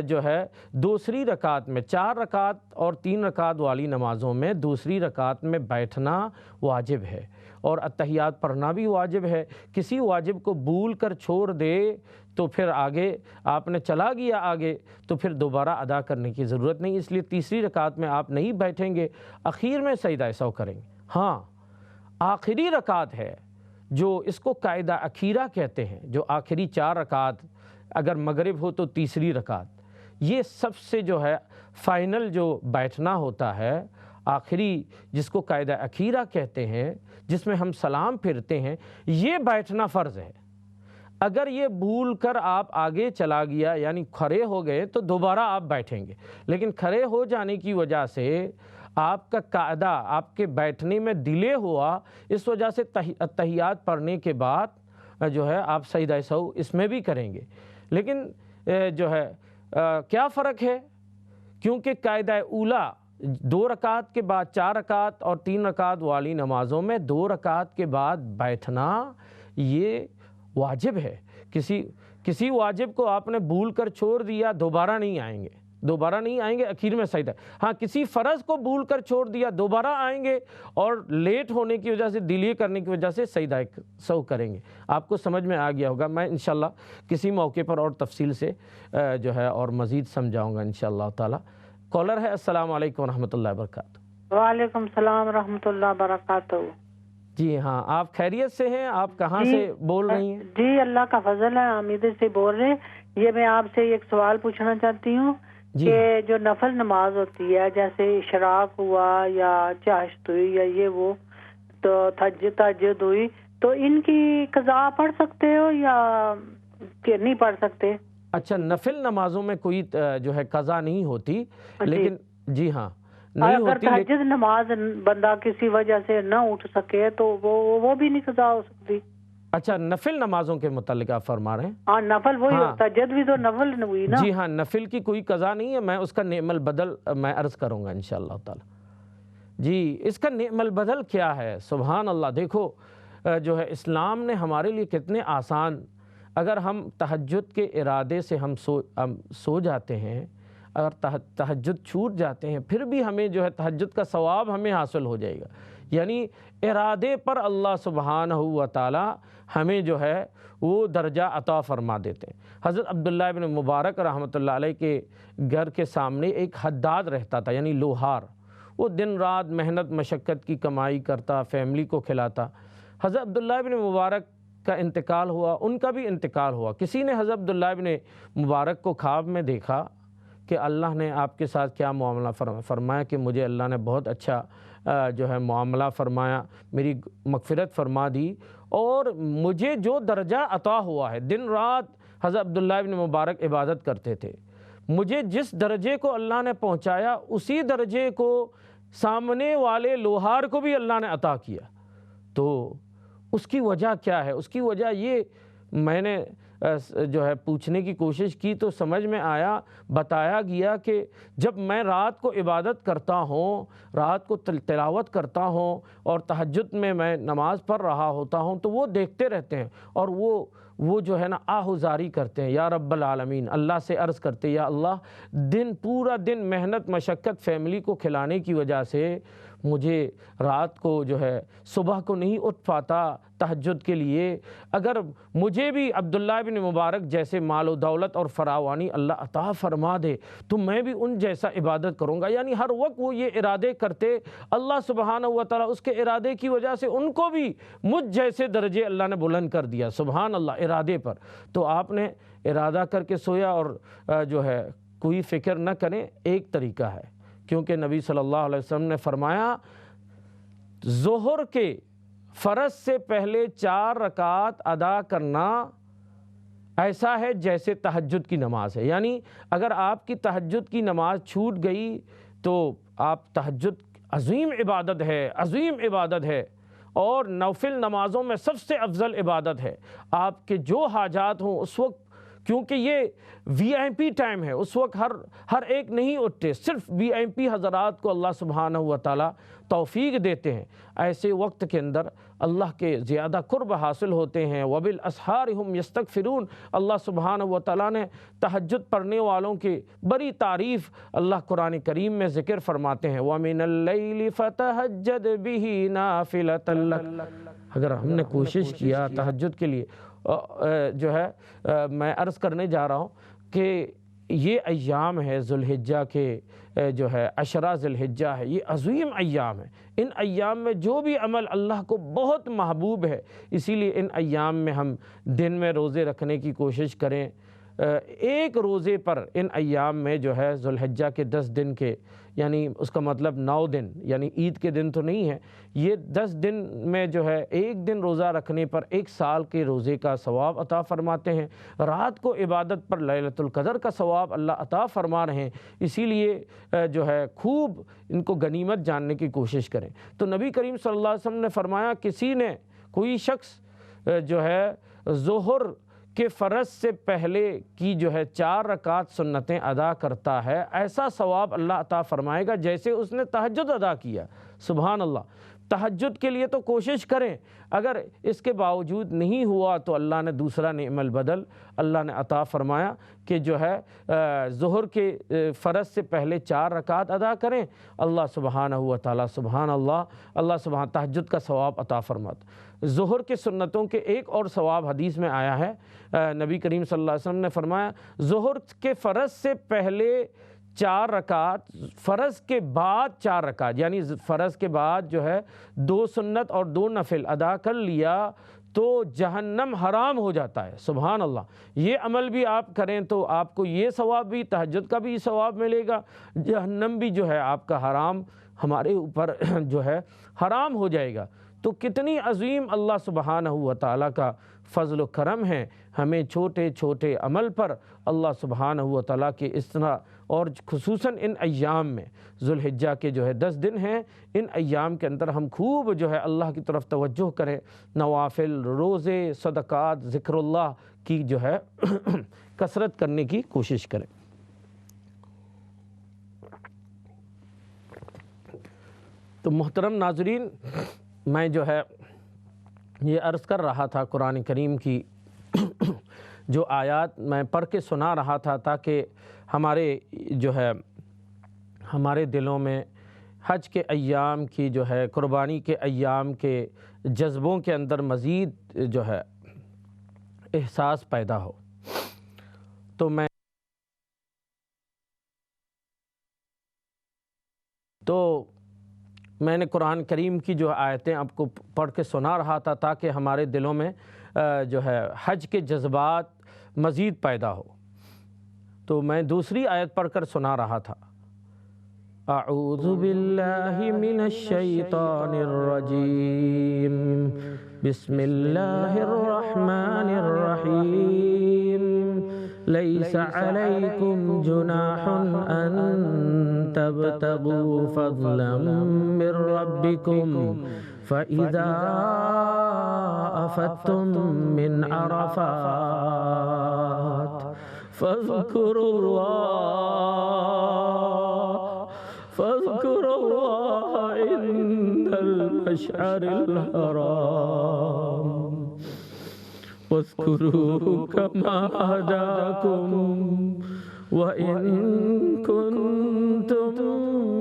جو ہے دوسری رکعت میں 4 رکعت اور 3 رکعت والی نمازوں میں دوسری رکعت میں بیٹھنا واجب ہے اور التحیات پڑھنا بھی واجب ہے۔ کسی واجب کو بھول کر چھوڑ دے تو پھر آگے آپ نے چلا گیا آگے، تو پھر دوبارہ ادا کرنے کی ضرورت نہیں، اس لیے تیسری رکعت میں آپ نہیں بیٹھیں گے، اخیر میں سجدہ سہو کریں گے۔ ہاں، آخری رکعت ہے جو اس کو قاعدہ اخیرہ کہتے ہیں، جو آخری 4 رکعت، اگر مغرب ہو تو تیسری رکعت، یہ سب سے جو ہے فائنل جو بیٹھنا ہوتا ہے، آخری جس کو قاعدہ اخیرہ کہتے ہیں، جس میں ہم سلام پھرتے ہیں، یہ بیٹھنا فرض ہے۔ اگر یہ بھول کر آپ آگے چلا گیا یعنی کھڑے ہو گئے تو دوبارہ آپ بیٹھیں گے، لیکن کھڑے ہو جانے کی وجہ سے آپ کا قاعدہ آپ کے بیٹھنے میں ڈیلے ہوا، اس وجہ سے التحیات پڑھنے کے بعد جو ہے آپ سجدہ سہو اس میں بھی کریں گے، لیکن جو ہے کیا فرق ہے؟ کیونکہ قاعدہ اولا 2 رکعت کے بعد 4 رکعت اور 3 رکعت والی نمازوں میں 2 رکعت کے بعد بیٹھنا یہ واجب ہے۔ کسی واجب کو آپ نے بھول کر چھوڑ دیا، دوبارہ نہیں آئیں گے، دوبارہ نہیں آئیں گے، اخیر میں سجدہ۔ ہاں کسی فرض کو بھول کر چھوڑ دیا، دوبارہ آئیں گے اور لیٹ ہونے کی وجہ سے، ڈیلے کرنے کی وجہ سے سجدہ سہو کریں گے۔ آپ کو سمجھ میں آ گیا ہوگا، میں انشاءاللہ کسی موقع پر اور تفصیل سے جو ہے اور مزید سمجھاؤں گا انشاءاللہ تعالی۔ کالر ہے، السلام علیکم ورحمۃ اللہ وبرکاتہ۔ وعلیکم السلام ورحمۃ اللہ وبرکاتہ۔ جی ہاں، آپ خیریت سے ہیں؟ آپ کہاں سے بول رہی ہیں؟ جی اللہ کا فضل ہے، حمیدے سے بول رہے ہیں۔ یہ میں آپ سے ایک سوال پوچھنا چاہتی ہوں کہ جو نفل نماز ہوتی ہے، جیسے اشراق ہوا یا چاشت ہوئی یا یہ وہ تو تہجد ہوئی، تو ان کی قضا پڑھ سکتے ہو یا کہ نہیں پڑھ سکتے؟ اچھا، نفل نمازوں میں کوئی جو ہے قضا نہیں ہوتی، لیکن جی ہاں نہیں اگر ہوتی، تہجد نماز بندہ کسی وجہ سے نہ اٹھ سکے تو وہ بھی نہیں قضا ہو سکتی؟ اچھا نفل نمازوں کے متعلق آپ فرما رہے ہیں؟ ہاں نفل وہی تہجد بھی تو نفل ہوئی نا؟ جی ہاں، نفل کی کوئی قضا نہیں ہے، میں اس کا نعم البدل میں عرض کروں گا انشاءاللہ تعالی۔ جی اس کا نعم البدل کیا ہے؟ سبحان اللہ، دیکھو جو ہے اسلام نے ہمارے لیے کتنے آسان، اگر ہم تہجد کے ارادے سے ہم سو جاتے ہیں، اگر تہجد چھوٹ جاتے ہیں، پھر بھی ہمیں جو ہے تہجد کا ثواب ہمیں حاصل ہو جائے گا، یعنی ارادے پر اللہ سبحانہ و تعالی ہمیں جو ہے وہ درجہ عطا فرما دیتے ہیں۔ حضرت عبداللہ ابن مبارک رحمۃ اللہ علیہ کے گھر کے سامنے ایک حداد رہتا تھا، یعنی لوہار، وہ دن رات محنت مشقت کی کمائی کرتا، فیملی کو کھلاتا۔ حضرت عبداللہ ابن مبارک کا انتقال ہوا، ان کا بھی انتقال ہوا۔ کسی نے حضرت عبداللہ ابن مبارک کو خواب میں دیکھا کہ اللہ نے آپ کے ساتھ کیا معاملہ فرمایا کہ مجھے اللہ نے بہت اچھا جو ہے معاملہ فرمایا، میری مغفرت فرما دی، اور مجھے جو درجہ عطا ہوا ہے، دن رات حضرت عبداللہ ابن مبارک عبادت کرتے تھے، مجھے جس درجے کو اللہ نے پہنچایا اسی درجے کو سامنے والے لوہار کو بھی اللہ نے عطا کیا۔ تو اس کی وجہ کیا ہے؟ اس کی وجہ یہ میں نے جو ہے پوچھنے کی کوشش کی تو سمجھ میں آیا، بتایا گیا کہ جب میں رات کو عبادت کرتا ہوں، رات کو تلاوت کرتا ہوں اور تہجد میں نماز پڑھ رہا ہوتا ہوں، تو وہ دیکھتے رہتے ہیں اور وہ جو ہے نا آہوزاری کرتے ہیں، یا رب العالمین، اللہ سے عرض کرتے یا اللہ پورا دن محنت مشقت فیملی کو کھلانے کی وجہ سے مجھے رات کو جو ہے صبح کو نہیں اٹھ پاتا تہجد کے لیے، اگر مجھے بھی عبداللہ بن مبارک جیسے مال و دولت اور فراوانی اللہ عطا فرما دے تو میں بھی ان جیسا عبادت کروں گا۔ یعنی ہر وقت وہ یہ ارادے کرتے، اللہ سبحانہ و تعالیٰ اس کے ارادے کی وجہ سے ان کو بھی مجھ جیسے درجے اللہ نے بلند کر دیا، سبحان اللہ، ارادے پر۔ تو آپ نے ارادہ کر کے سویا اور جو ہے کوئی فکر نہ کریں، ایک طریقہ ہے، کیونکہ نبی صلی اللہ علیہ وسلم نے فرمایا ظہر کے فرض سے پہلے 4 رکعت ادا کرنا ایسا ہے جیسے تہجد کی نماز ہے۔ یعنی اگر آپ کی تہجد کی نماز چھوٹ گئی تو آپ تہجد عظیم عبادت ہے، عظیم عبادت ہے، اور نوفل نمازوں میں سب سے افضل عبادت ہے۔ آپ کے جو حاجات ہوں اس وقت، کیونکہ یہ وی آئی پی ٹائم ہے، اس وقت ہر ایک نہیں اٹھتے، صرف وی آئی پی حضرات کو اللہ سبحانہ و تعالیٰ توفیق دیتے ہیں۔ ایسے وقت کے اندر اللہ کے زیادہ قرب حاصل ہوتے ہیں۔ وبالاسحار ہم یستغفرون، اللہ سبحانہ و تعالیٰ نے تہجد پڑھنے والوں کی بڑی تعریف اللہ قرآن کریم میں ذکر فرماتے ہیں، وَمِنَ اللَّيْلِ فَتَهَجَّدْ بِهِ نَافِلَةً لَكَ۔ اگر ہم نے کوشش کیا تہجد کے لیے، جو ہے میں عرض کرنے جا رہا ہوں کہ یہ ایام ہے ذوالحجہ کے، جو ہے 10 ذی الحجہ ہے، یہ عظیم ایام ہے۔ ان ایام میں جو بھی عمل اللہ کو بہت محبوب ہے، اسی لیے ان ایام میں ہم دن میں روزے رکھنے کی کوشش کریں۔ ایک روزے پر ان ایام میں جو ہے ذوالحجہ کے 10 دن کے، یعنی اس کا مطلب 9 دن، یعنی عید کے دن تو نہیں ہے، یہ 10 دن میں جو ہے ایک دن روزہ رکھنے پر 1 سال کے روزے کا ثواب عطا فرماتے ہیں۔ رات کو عبادت پر لیلۃ القدر کا ثواب اللہ عطا فرما رہے ہیں، اسی لیے جو ہے خوب ان کو غنیمت جاننے کی کوشش کریں۔ تو نبی کریم صلی اللہ علیہ وسلم نے فرمایا کوئی شخص جو ہے ظہر کہ فرض سے پہلے کی جو ہے 4 رکعت سنتیں ادا کرتا ہے، ایسا ثواب اللہ عطا فرمائے گا جیسے اس نے تہجد ادا کیا، سبحان اللہ۔ تہجد کے لیے تو کوشش کریں، اگر اس کے باوجود نہیں ہوا تو اللہ نے دوسرا نعم البدل اللہ نے عطا فرمایا کہ جو ہے ظہر کے فرض سے پہلے 4 رکعت ادا کریں، اللہ سبحانہ و تعالیٰ سبحان اللہ سبحانہ تہجد کا ثواب عطا فرماتا۔ ظہر کے سنتوں کے ایک اور ثواب حدیث میں آیا ہے، نبی کریم صلی اللہ علیہ وسلم نے فرمایا ظہر کے فرض سے پہلے 4 رکعت، فرض کے بعد 4 رکعت، یعنی فرض کے بعد جو ہے 2 سنت اور 2 نفل ادا کر لیا تو جہنم حرام ہو جاتا ہے۔ سبحان اللہ، یہ عمل بھی آپ کریں تو آپ کو یہ ثواب بھی، تہجد کا بھی ثواب ملے گا، جہنم بھی جو ہے آپ کا حرام ہمارے اوپر جو ہے حرام ہو جائے گا۔ تو کتنی عظیم اللہ سبحانہ و تعالیٰ کا فضل و کرم ہے، ہمیں چھوٹے چھوٹے عمل پر اللہ سبحانہ و تعالیٰ کے اس طرح، اور خصوصاً ان ایام میں ذوالحجہ کے جو ہے 10 دن ہیں، ان ایام کے اندر ہم خوب جو ہے اللہ کی طرف توجہ کریں، نوافل، روزے، صدقات، ذکر اللہ کی جو ہے کثرت کرنے کی کوشش کریں۔ تو محترم ناظرین، میں جو ہے یہ عرض کر رہا تھا قرآن کریم کی جو آیات میں پڑھ کے سنا رہا تھا تاکہ ہمارے جو ہے ہمارے دلوں میں حج کے ایام کی جو ہے قربانی کے ایام کے جذبوں کے اندر مزید جو ہے احساس پیدا ہو۔ تو میں نے قرآن کریم کی جو آیتیں آپ کو پڑھ کے سنا رہا تھا تاکہ ہمارے دلوں میں جو ہے حج کے جذبات مزید پیدا ہو۔ تو میں دوسری آیت پڑھ کر سنا رہا تھا، اعوذ باللہ من الشیطان الرجیم، بسم اللہ الرحمن الرحیم، لیس علیکم جناح ان تبتغوا فضلا من ربکم فإذا أفدتم من عرفات فاذكروا الله عند المشعر الحرام واذكروه كما هداكم وإن كنتم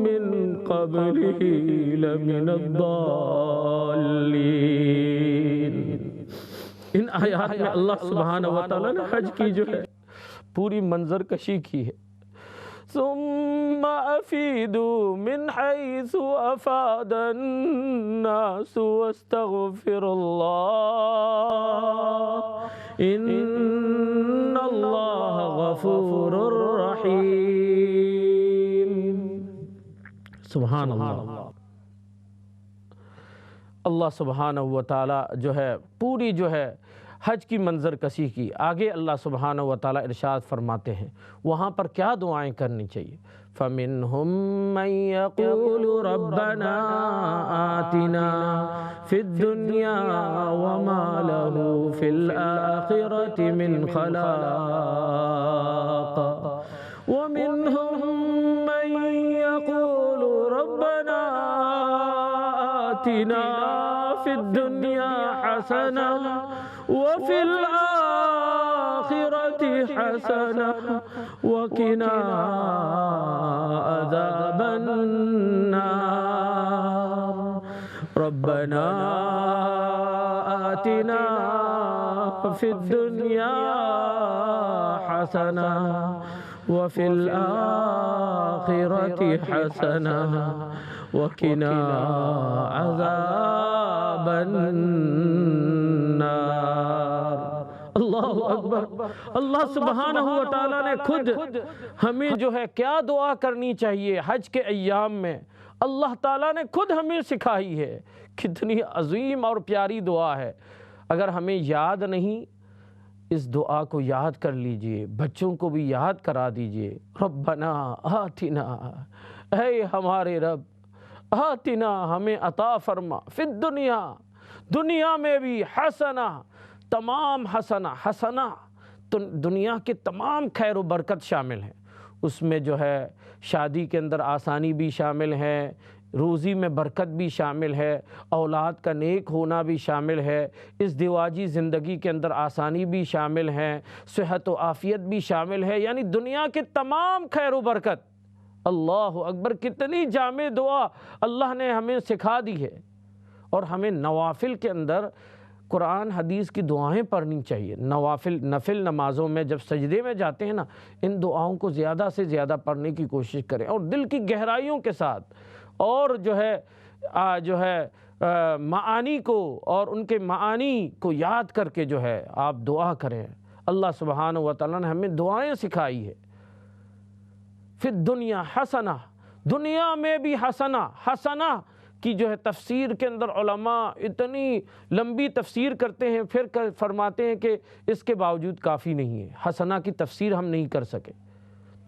من قبله لمن الضالين۔ ان آیات میں اللہ سبحانہ و تعالیٰ نے حج کی جو ہے پوری منظر کشی کی ہے۔ ثم افیدوا من حیث افاد الناس واستغفر اللہ ان اللہ غفور رحیم۔ سبحان اللہ، اللہ سبحانہ و تعالیٰ جو ہے پوری جو ہے حج کی منظر کشی کی۔ آگے اللہ سبحانہ و تعالیٰ ارشاد فرماتے ہیں وہاں پر کیا دعائیں کرنی چاہیے، فَمِنْهُمْ مَنْ يَقُولُ رَبَّنَا آتِنَا فِي الدُّنْيَا وَمَا لَهُ فِي الْآخِرَةِ مِنْ خَلَاقٍ وَمِنْهُمْ مَنْ يَقُولُ رَبَّنَا آتِنَا فِي الدُّنْيَا حَسَنَةً وفي الآخرة حسنة وقنا عذاب النار ربنا آتنا في الدنيا حسنة وفي الآخرة حسنة وقنا عذاب النار۔ اللہ اکبر، اللہ سبحانہ و تعالیٰ نے خود ہمیں جو ہے کیا دعا کرنی چاہیے حج کے ایام میں، اللہ تعالیٰ نے خود ہمیں سکھائی ہے۔ کتنی عظیم اور پیاری دعا ہے، اگر ہمیں یاد نہیں اس دعا کو یاد کر لیجئے، بچوں کو بھی یاد کرا دیجئے۔ ربنا آتنا، اے ہمارے رب، آتنا ہمیں عطا فرما، فی الدنیا، دنیا میں بھی، حسنہ، تمام حسنہ تو دنیا کے تمام خیر و برکت شامل ہیں، اس میں جو ہے شادی کے اندر آسانی بھی شامل ہے، روزی میں برکت بھی شامل ہے، اولاد کا نیک ہونا بھی شامل ہے، اس دیواجی زندگی کے اندر آسانی بھی شامل ہے، صحت و عافیت بھی شامل ہے، یعنی دنیا کے تمام خیر و برکت۔ اللہ اکبر، کتنی جامع دعا اللہ نے ہمیں سکھا دی ہے۔ اور ہمیں نوافل کے اندر قرآن حدیث کی دعائیں پڑھنی چاہیے۔ نفل نمازوں میں جب سجدے میں جاتے ہیں نا، ان دعاؤں کو زیادہ سے زیادہ پڑھنے کی کوشش کریں، اور دل کی گہرائیوں کے ساتھ، اور جو ہے معانی کو اور ان کے معانی کو یاد کر کے جو ہے آپ دعا کریں۔ اللہ سبحانہ و تعالیٰ نے ہمیں دعائیں سکھائی ہے۔ پھر دنیا حسنہ، دنیا میں بھی حسنہ کی جو ہے تفسیر کے اندر علماء اتنی لمبی تفسیر کرتے ہیں، پھر فرماتے ہیں کہ اس کے باوجود کافی نہیں ہے، حسنہ کی تفسیر ہم نہیں کر سکے۔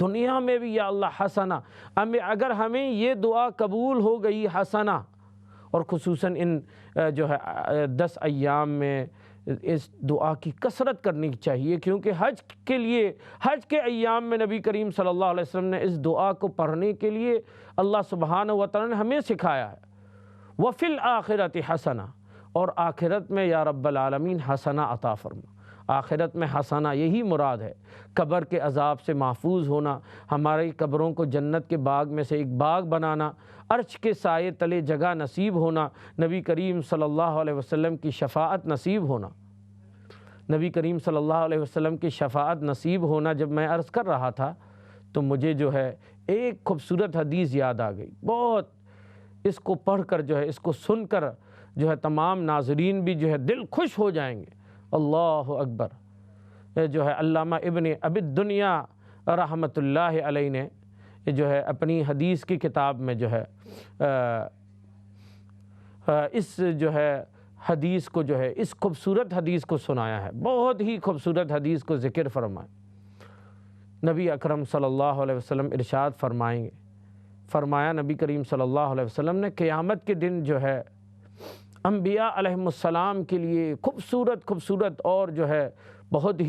دنیا میں بھی یا اللہ حسنہ، اگر ہمیں یہ دعا قبول ہو گئی حسنہ، اور خصوصاً ان جو ہے 10 ایام میں اس دعا کی کثرت کرنی چاہیے، کیونکہ حج کے ایام میں نبی کریم صلی اللہ علیہ وسلم نے اس دعا کو پڑھنے کے لیے اللہ سبحانہ و تعالیٰ نے ہمیں سکھایا ہے۔ وَفِي الْآخِرَةِ حَسَنَةٌ، اور آخرت میں یا رب العالمین حسنہ عطا فرما۔ آخرت میں حسنہ یہی مراد ہے، قبر کے عذاب سے محفوظ ہونا، ہماری قبروں کو جنت کے باغ میں سے ایک باغ بنانا، عرش کے سائے تلے جگہ نصیب ہونا، نبی کریم صلی اللہ علیہ وسلم کی شفاعت نصیب ہونا۔ نبی کریم صلی اللہ علیہ وسلم کی شفاعت نصیب ہونا جب میں عرض کر رہا تھا تو مجھے جو ہے ایک خوبصورت حدیث یاد آ گئی، بہت اس کو پڑھ کر جو ہے، اس کو سن کر جو ہے تمام ناظرین بھی جو ہے دل خوش ہو جائیں گے۔ اللہ اکبر، جو ہے علامہ ابن ابی الدنیا رحمۃ اللہ علیہ نے جو ہے اپنی حدیث کی کتاب میں جو ہے اس جو ہے حدیث کو جو ہے اس خوبصورت حدیث کو سنایا ہے، بہت ہی خوبصورت حدیث کو ذکر فرمائے۔ نبی اکرم صلی اللہ علیہ وسلم ارشاد فرمائیں گے، فرمایا نبی کریم صلی اللہ علیہ وسلم نے، قیامت کے دن جو ہے انبیاء علیہم السلام کے لیے خوبصورت اور جو ہے بہت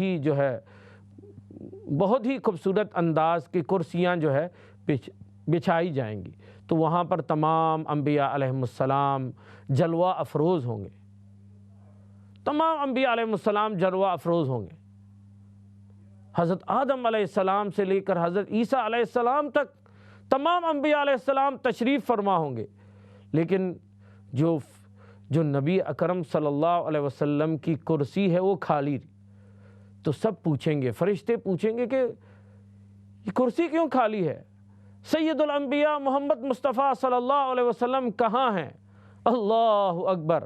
ہی خوبصورت انداز کی کرسیاں جو ہے بچھائی جائیں گی، تو وہاں پر تمام انبیاء علیہم السلام جلوہ افروز ہوں گے، تمام انبیاء علیہم السلام جلوہ افروز ہوں گے، حضرت آدم علیہ السلام سے لے کر حضرت عیسیٰ علیہ السلام تک تمام انبیاء علیہ السلام تشریف فرما ہوں گے، لیکن جو نبی اکرم صلی اللہ علیہ وسلم کی کرسی ہے وہ خالی، تو سب پوچھیں گے، فرشتے پوچھیں گے کہ یہ کرسی کیوں خالی ہے؟ سید الانبیاء محمد مصطفیٰ صلی اللہ علیہ وسلم کہاں ہیں؟ اللہ اکبر،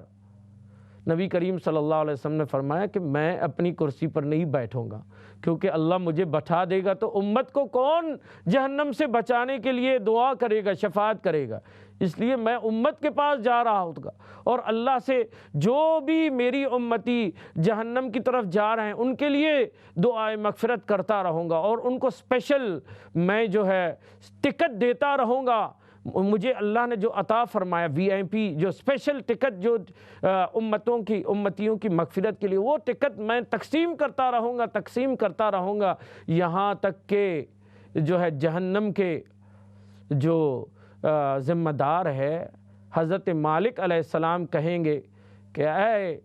نبی کریم صلی اللہ علیہ وسلم نے فرمایا کہ میں اپنی کرسی پر نہیں بیٹھوں گا، کیونکہ اللہ مجھے بٹھا دے گا تو امت کو کون جہنم سے بچانے کے لیے دعا کرے گا، شفاعت کرے گا، اس لیے میں امت کے پاس جا رہا ہوں گا، اور اللہ سے جو بھی میری امتی جہنم کی طرف جا رہے ہیں ان کے لیے دعائے مغفرت کرتا رہوں گا، اور ان کو اسپیشل میں جو ہے ٹکٹ دیتا رہوں گا۔ مجھے اللہ نے جو عطا فرمایا VIP جو اسپیشل ٹکٹ جو امتیوں کی مغفرت کے لیے، وہ ٹکٹ میں تقسیم کرتا رہوں گا یہاں تک کہ جو ہے جہنم کے جو ذمہ دار ہے حضرت مالک علیہ السلام کہیں گے کہ اے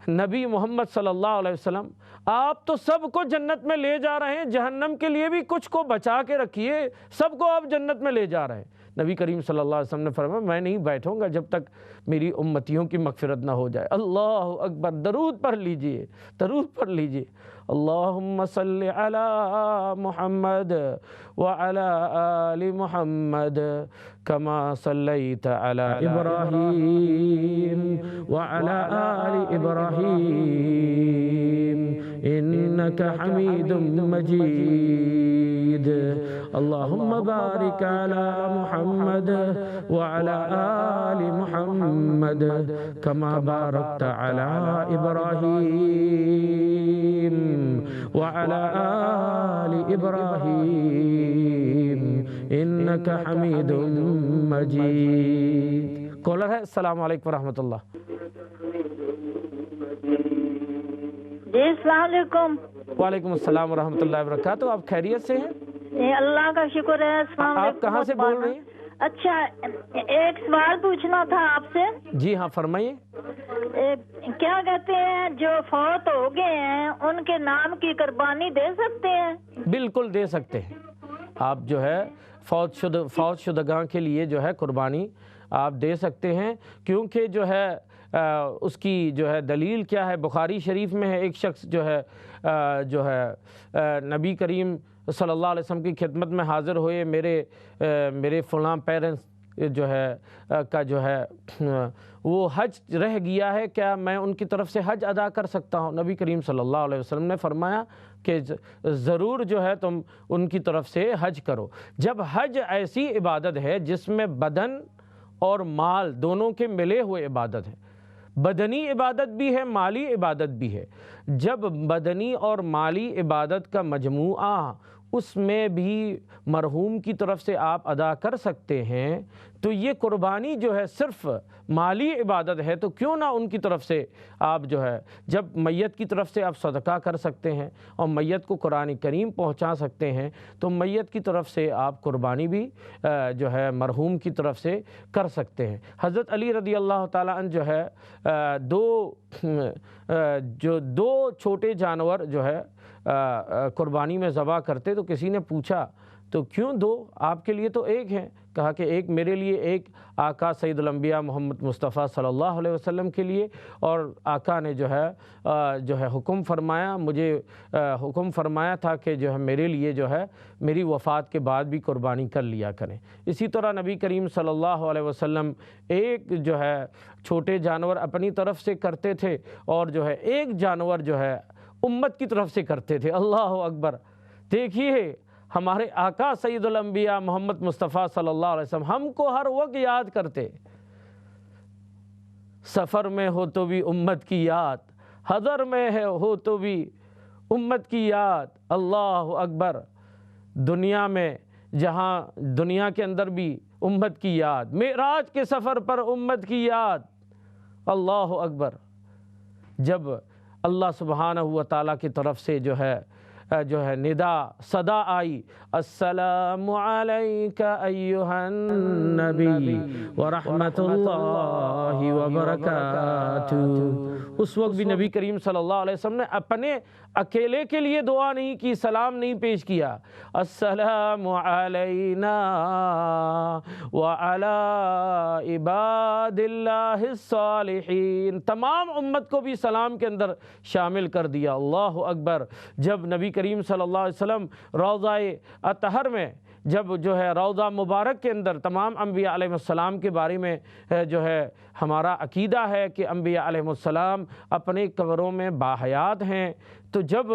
نبی محمد صلی اللہ علیہ وسلم، آپ تو سب کو جنت میں لے جا رہے ہیں، جہنم کے لیے بھی کچھ کو بچا کے رکھیے، سب کو آپ جنت میں لے جا رہے ہیں۔ نبی کریم صلی اللہ علیہ وسلم نے فرمایا میں نہیں بیٹھوں گا جب تک میری امتیوں کی مغفرت نہ ہو جائے۔ اللہ اکبر، درود پڑھ لیجئے، اللہم صلی علی محمد وعلی آل محمد کما صلیت علی ابراہیم وعلی آل ابراہیم انک حمید مجید، اللہم بارک علی محمد وعلی آل محمد کما بارکت علی ابراہیم وعلی آل ابراہیم انک حمید مجید۔ کالر ہے، السلام علیکم ورحمۃ اللہ۔ جی السلام علیکم۔ وعلیکم السلام ورحمۃ اللہ وبرکاتہ، آپ خیریت سے ہیں؟ اللہ کا شکر ہے۔ السلام علیکم۔ آپ کہاں سے بول رہی ہیں؟ اچھا ایک سوال پوچھنا تھا آپ سے. جی ہاں فرمائیے. کیا کہتے ہیں جو فوت ہو گئے ہیں ان کے نام کی قربانی دے سکتے ہیں؟ بالکل دے سکتے ہیں. آپ جو ہے فوت شدگان کے لیے جو ہے قربانی آپ دے سکتے ہیں، کیونکہ جو ہے اس کی جو ہے دلیل کیا ہے؟ بخاری شریف میں ہے ایک شخص جو ہے نبی کریم صلی اللہ علیہ وسلم کی خدمت میں حاضر ہوئے، میرے فلاں پیرنٹس جو ہے کا جو ہے وہ حج رہ گیا ہے، کیا میں ان کی طرف سے حج ادا کر سکتا ہوں؟ نبی کریم صلی اللہ علیہ وسلم نے فرمایا کہ ضرور جو ہے تم ان کی طرف سے حج کرو. جب حج ایسی عبادت ہے جس میں بدن اور مال دونوں کے ملے ہوئے عبادت ہے، بدنی عبادت بھی ہے، مالی عبادت بھی ہے، جب بدنی اور مالی عبادت کا مجموعہ اس میں بھی مرحوم کی طرف سے آپ ادا کر سکتے ہیں، تو یہ قربانی جو ہے صرف مالی عبادت ہے، تو کیوں نہ ان کی طرف سے آپ جو ہے جب میت کی طرف سے آپ صدقہ کر سکتے ہیں اور میت کو قرآن کریم پہنچا سکتے ہیں، تو میت کی طرف سے آپ قربانی بھی جو ہے مرحوم کی طرف سے کر سکتے ہیں. حضرت علی رضی اللہ تعالیٰ عنہ جو ہے دو چھوٹے جانور جو ہے قربانی میں ذبح کرتے، تو کسی نے پوچھا تو کیوں دو؟ آپ کے لیے تو ایک ہیں. کہا کہ ایک میرے لیے، ایک آقا سید الانبیاء محمد مصطفیٰ صلی اللہ علیہ وسلم کے لیے. اور آقا نے جو ہے حکم فرمایا، مجھے حکم فرمایا تھا کہ جو ہے میرے لیے جو ہے میری وفات کے بعد بھی قربانی کر لیا کریں. اسی طرح نبی کریم صلی اللہ علیہ وسلم ایک جو ہے چھوٹے جانور اپنی طرف سے کرتے تھے اور جو ہے ایک جانور جو ہے امت کی طرف سے کرتے تھے. اللہ اکبر. دیکھیے ہمارے آقا سید الانبیاء محمد مصطفیٰ صلی اللہ علیہ وسلم ہم کو ہر وقت یاد کرتے. سفر میں ہو تو بھی امت کی یاد، حضر میں ہو تو بھی امت کی یاد. اللہ اکبر. دنیا میں جہاں دنیا کے اندر بھی امت کی یاد، معراج کے سفر پر امت کی یاد. اللہ اکبر. جب اللہ سبحانہ و تعالیٰ کی طرف سے جو ہے ندا صدا آئی، السلام علیک ایھا النبی ورحمۃ اللہ وبرکاتہ. اس وقت بھی نبی کریم صلی اللہ علیہ وسلم نے اپنے اکیلے کے لیے دعا نہیں کی، سلام نہیں پیش کیا. السلام علینا وعلی عباد اللہ الصالحین. تمام امت کو بھی سلام کے اندر شامل کر دیا. اللہ اکبر. جب نبی کریم صلی اللہ علیہ وسلم روضہ اطہر میں جب جو ہے روضہ مبارک کے اندر تمام انبیاء علیہ السلام کے بارے میں جو ہے ہمارا عقیدہ ہے کہ انبیاء علیہ السلام اپنے قبروں میں باحیات ہیں، تو جب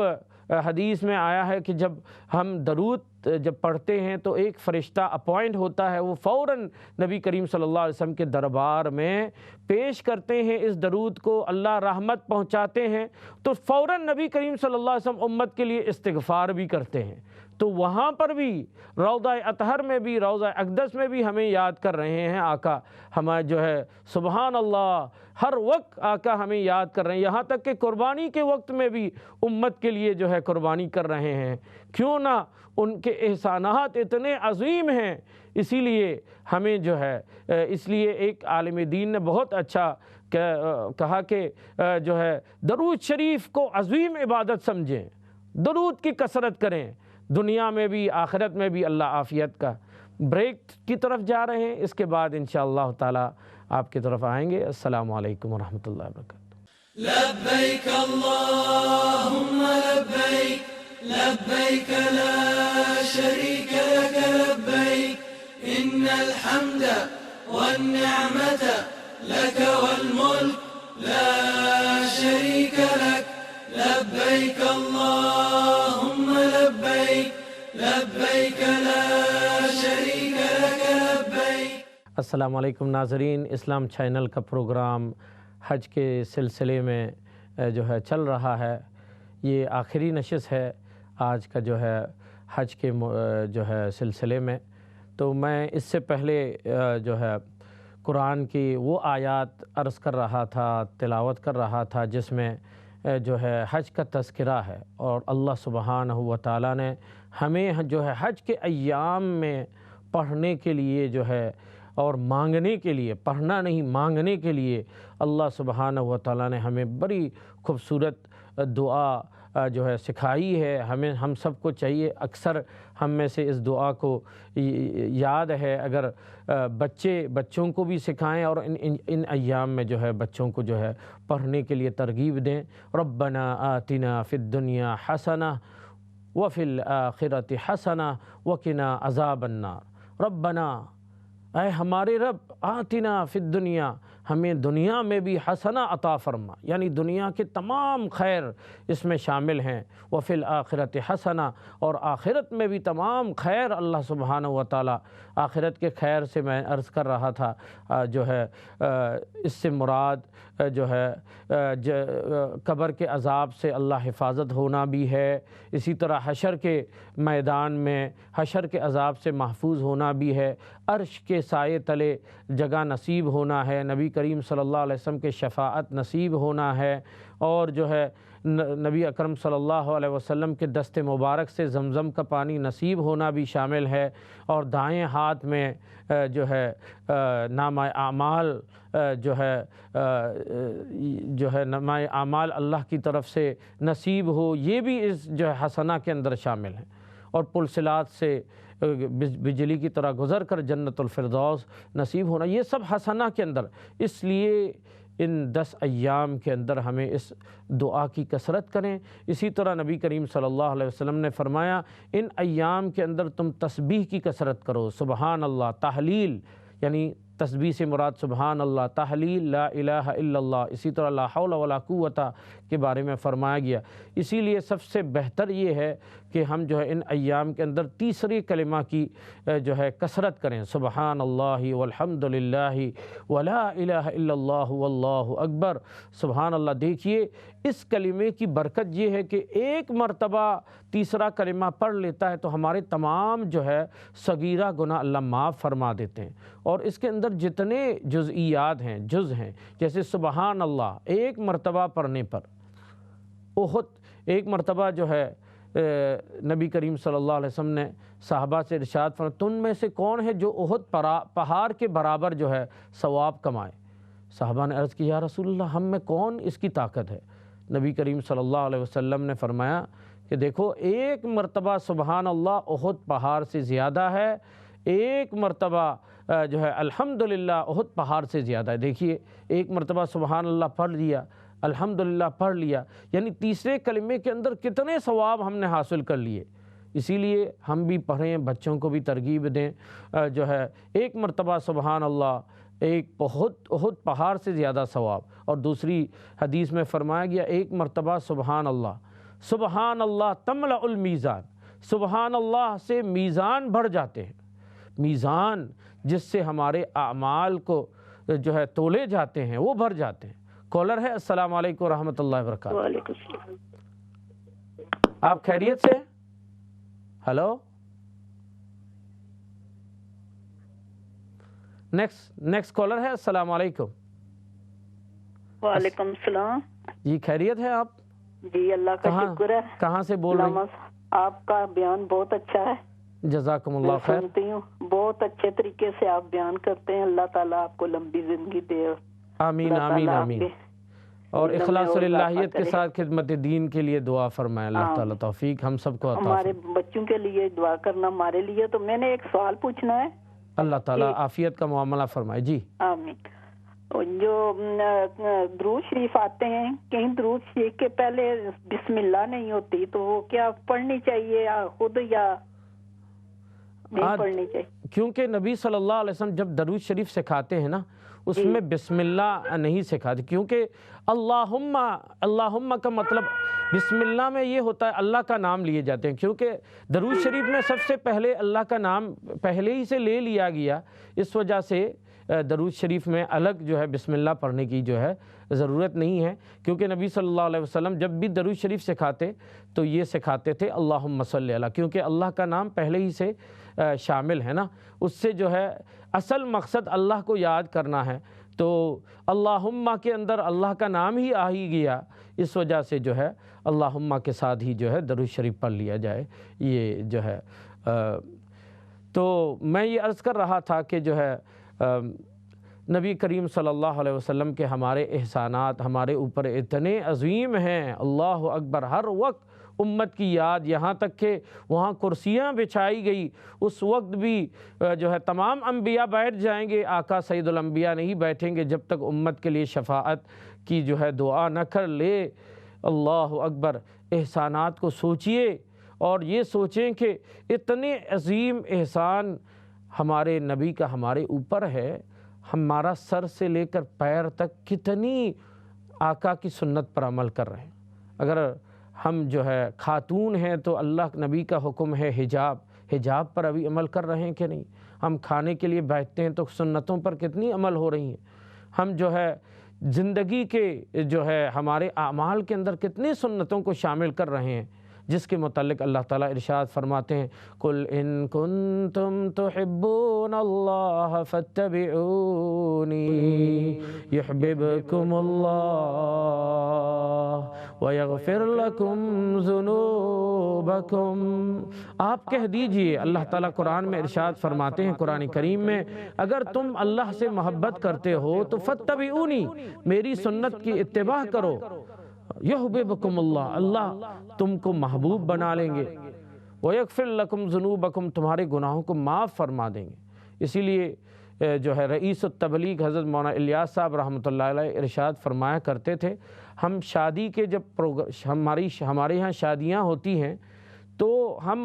حدیث میں آیا ہے کہ جب ہم درود جب پڑھتے ہیں تو ایک فرشتہ اپوائنٹ ہوتا ہے، وہ فوراً نبی کریم صلی اللہ علیہ وسلم کے دربار میں پیش کرتے ہیں اس درود کو، اللہ رحمت پہنچاتے ہیں، تو فوراً نبی کریم صلی اللہ علیہ وسلم امت کے لیے استغفار بھی کرتے ہیں. تو وہاں پر بھی روضہ اطہر میں بھی روضہ اقدس میں بھی ہمیں یاد کر رہے ہیں آقا. ہمیں جو ہے سبحان اللہ ہر وقت آقا ہمیں یاد کر رہے ہیں، یہاں تک کہ قربانی کے وقت میں بھی امت کے لیے جو ہے قربانی کر رہے ہیں. کیوں نہ؟ ان کے احسانات اتنے عظیم ہیں. اسی لیے ہمیں جو ہے اس لیے ایک عالم دین نے بہت اچھا کہا کہ جو ہے درود شریف کو عظیم عبادت سمجھیں، درود کی کثرت کریں، دنیا میں بھی آخرت میں بھی. اللہ عافیت کا. بریک کی طرف جا رہے ہیں، اس کے بعد انشاءاللہ تعالی آپ کی طرف آئیں گے. السلام علیکم ورحمۃ اللہ وبرکاتہ. لبيك اللهم لبيك لبيك لا شريك لك لبيك إن الحمد والنعمة لك والملك لا شريك لك لبيك اللهم لبيك لبيك لا شريك لك لبيك. السلام علیکم ناظرین. اسلام چینل کا پروگرام حج کے سلسلے میں جو ہے چل رہا ہے. یہ آخری نشست ہے آج کا جو ہے حج کے جو ہے سلسلے میں. تو میں اس سے پہلے جو ہے قرآن کی وہ آیات عرض کر رہا تھا، تلاوت کر رہا تھا، جس میں جو ہے حج کا تذکرہ ہے. اور اللہ سبحانہ و تعالیٰ نے ہمیں جو ہے حج کے ایام میں پڑھنے کے لیے جو ہے اور مانگنے کے لیے، پڑھنا نہیں مانگنے کے لیے اللہ سبحانہ و تعالیٰ نے ہمیں بڑی خوبصورت دعا جو ہے سکھائی ہے۔ ہم سب کو چاہیے، اکثر ہم میں سے اس دعا کو یاد ہے، اگر بچوں کو بھی سکھائیں اور ان ایام میں جو ہے بچوں کو جو ہے پڑھنے کے لیے ترغیب دیں۔ ربنا آتنا فی الدنیا حسنہ وفی الآخرۃ حسنہ وقنا عذاب النار۔ ربنا، اے ہمارے رب، آتنا فی الدنیا، ہمیں دنیا میں بھی حسنہ عطا فرما، یعنی دنیا کے تمام خیر اس میں شامل ہیں، وفی الآخرۃ حسنہ، اور آخرت میں بھی تمام خیر اللہ سبحانہ و تعالیٰ۔ آخرت کے خیر سے میں عرض کر رہا تھا جو ہے اس سے مراد جو ہے قبر کے عذاب سے اللہ حفاظت ہونا بھی ہے، اسی طرح حشر کے میدان میں حشر کے عذاب سے محفوظ ہونا بھی ہے، عرش کے سائے تلے جگہ نصیب ہونا ہے، نبی کریم صلی اللہ علیہ وسلم کے شفاعت نصیب ہونا ہے، اور جو ہے نبی اکرم صلی اللہ علیہ وسلم کے دست مبارک سے زمزم کا پانی نصیب ہونا بھی شامل ہے، اور دائیں ہاتھ میں جو ہے نامہ اعمال جو ہے نامہ اعمال اللہ کی طرف سے نصیب ہو، یہ بھی اس جو ہے حسنہ کے اندر شامل ہیں، اور پلسلات سے بجلی کی طرح گزر کر جنت الفردوس نصیب ہونا، یہ سب حسنہ کے اندر۔ اس لیے ان 10 ایام کے اندر ہمیں اس دعا کی کثرت کریں۔ اسی طرح نبی کریم صلی اللہ علیہ وسلم نے فرمایا ان ایام کے اندر تم تسبیح کی کثرت کرو، سبحان اللہ، تحلیل، یعنی تسبیح سے مراد سبحان اللہ، تحلیل لا الہ الا اللہ، اسی طرح لا حول ولا قوت کے بارے میں فرمایا گیا۔ اسی لیے سب سے بہتر یہ ہے کہ ہم جو ہے ان ایام کے اندر تیسری کلمہ کی جو ہے کثرت کریں، سبحان اللہ والحمد للہ ولا الہ الا اللہ واللہ اکبر، سبحان اللہ۔ دیکھیے اس کلمے کی برکت یہ ہے کہ ایک مرتبہ تیسرا کلمہ پڑھ لیتا ہے تو ہمارے تمام جو ہے صغیرہ گناہ اللہ معاف فرما دیتے ہیں، اور اس کے اندر جتنے جزئیات ہیں، جز ہیں، جیسے سبحان اللہ ایک مرتبہ پڑھنے پر احد، ایک مرتبہ جو ہے نبی کریم صلی اللہ علیہ وسلم نے صحابہ سے ارشاد فرمایا تم میں سے کون ہے جو احد پہاڑ کے برابر جو ہے ثواب کمائے؟ صحابہ نے عرض کی یا رسول اللہ ہم میں کون اس کی طاقت ہے؟ نبی کریم صلی اللہ علیہ وسلم نے فرمایا کہ دیکھو ایک مرتبہ سبحان اللہ احد پہاڑ سے زیادہ ہے، ایک مرتبہ جو ہے الحمدللہ احد پہاڑ سے زیادہ ہے۔ دیکھیے ایک مرتبہ سبحان اللہ پڑھ لیا، الحمدللہ پڑھ لیا، یعنی تیسرے کلمے کے اندر کتنے ثواب ہم نے حاصل کر لیے۔ اسی لیے ہم بھی پڑھیں، بچوں کو بھی ترغیب دیں، جو ہے ایک مرتبہ سبحان اللہ ایک احد پہاڑ سے زیادہ ثواب۔ اور دوسری حدیث میں فرمایا گیا ایک مرتبہ سبحان اللہ تملأ المیزان، سبحان اللہ سے میزان بڑھ جاتے ہیں، میزان جس سے ہمارے اعمال کو جو ہے تولے جاتے ہیں وہ بڑھ جاتے ہیں۔ کالر ہے، السلام علیکم ورحمۃ اللہ وبرکاتہ۔ وعلیکم السلام۔ آپ خیریت سے؟ ہلو، نیکسٹ کالر ہے، السلام علیکم۔ وعلیکم السلام۔ جی خیریت ہے آپ؟ جی اللہ کا شکر ہے۔ کہاں سے بول رہے ہیں؟ آپ کا بیان بہت اچھا ہے، جزاکم اللہ خیر۔ سنتی ہوں، بہت اچھے طریقے سے آپ بیان کرتے ہیں، اللہ تعالیٰ آپ کو لمبی زندگی دے۔ آمین آمین آمین، اور اخلاص و للہیت کے ساتھ خدمت دین کے لیے دعا فرمائے، اللہ تعالیٰ توفیق ہم سب کو عطا ہمارے فرمائے۔ بچوں کے لیے دعا کرنا، ہمارے لیے۔ تو میں نے ایک سوال پوچھنا ہے۔ اللہ تعالیٰ عافیت کا معاملہ فرمائے۔ جی آمین۔ جو درود شریف آتے ہیں، کہیں درود شریف کے پہلے بسم اللہ نہیں ہوتی، تو وہ کیا پڑھنی چاہیے خود یا نہیں پڑھنی چاہیے؟ کیونکہ نبی صلی اللہ علیہ وسلم جب درود شریف سکھاتے ہیں نا اس میں بسم اللہ نہیں سکھاتے، کیونکہ اللہم کا مطلب بسم اللہ میں یہ ہوتا ہے اللہ کا نام لیے جاتے ہیں، کیونکہ درود شریف میں سب سے پہلے اللہ کا نام پہلے ہی سے لے لیا گیا، اس وجہ سے درود شریف میں الگ جو ہے بسم اللہ پڑھنے کی جو ہے ضرورت نہیں ہے، کیونکہ نبی صلی اللہ علیہ وسلم جب بھی درود شریف سکھاتے تو یہ سکھاتے تھے اللہم صلی علی، کیونکہ اللہ کا نام پہلے ہی سے شامل ہے نا، اس سے جو ہے اصل مقصد اللہ کو یاد کرنا ہے، تو اللہم کے اندر اللہ کا نام ہی آ ہی گیا، اس وجہ سے جو ہے اللہم کے ساتھ ہی جو ہے درود شریف پڑھ لیا جائے۔ یہ جو ہے تو میں یہ عرض کر رہا تھا کہ جو ہے نبی کریم صلی اللہ علیہ وسلم کے ہمارے احسانات ہمارے اوپر اتنے عظیم ہیں، اللہ اکبر۔ ہر وقت امت کی یاد، یہاں تک کہ وہاں کرسیاں بچھائی گئی، اس وقت بھی جو ہے تمام انبیاء بیٹھ جائیں گے، آقا سید الانبیاء نہیں بیٹھیں گے جب تک امت کے لیے شفاعت کی جو ہے دعا نہ کر لے۔ اللہ اکبر۔ احسانات کو سوچئے اور یہ سوچیں کہ اتنے عظیم احسان ہمارے نبی کا ہمارے اوپر ہے، ہمارا سر سے لے کر پیر تک کتنی آقا کی سنت پر عمل کر رہے ہیں۔ اگر ہم جو ہے خاتون ہیں تو اللہ نبی کا حکم ہے حجاب پر ابھی عمل کر رہے ہیں کہ نہیں؟ ہم کھانے کے لیے بیٹھتے ہیں تو سنتوں پر کتنی عمل ہو رہی ہیں؟ ہم جو ہے زندگی کے جو ہے ہمارے اعمال کے اندر کتنی سنتوں کو شامل کر رہے ہیں، جس کے متعلق اللہ تعالیٰ ارشاد فرماتے ہیں قُلْ إِن كُنتُمْ تُحِبُّونَ اللَّهَ فَاتَّبِعُونِي يُحْبِبْكُمُ اللَّهُ وَيَغْفِرْ لَكُمْ ذُنُوبَكُمْ۔ آپ کہہ دیجئے، اللہ تعالیٰ قرآن میں ارشاد فرماتے ہیں قرآن کریم میں، اگر تم اللہ سے محبت کرتے ہو تو فَاتَّبِعُونِی، میری سنت کی اتباع کرو، یحببکم اللہ تم کو محبوب بنا لیں گے، ویغفر لکم ذنوبکم، تمہارے گناہوں کو معاف فرما دیں گے۔ اسی لیے جو ہے رئیس التبلیغ حضرت مولانا الیاس صاحب رحمۃ اللہ علیہ ارشاد فرمایا کرتے تھے، ہم شادی کے جب ہمارے یہاں شادیاں ہوتی ہیں تو ہم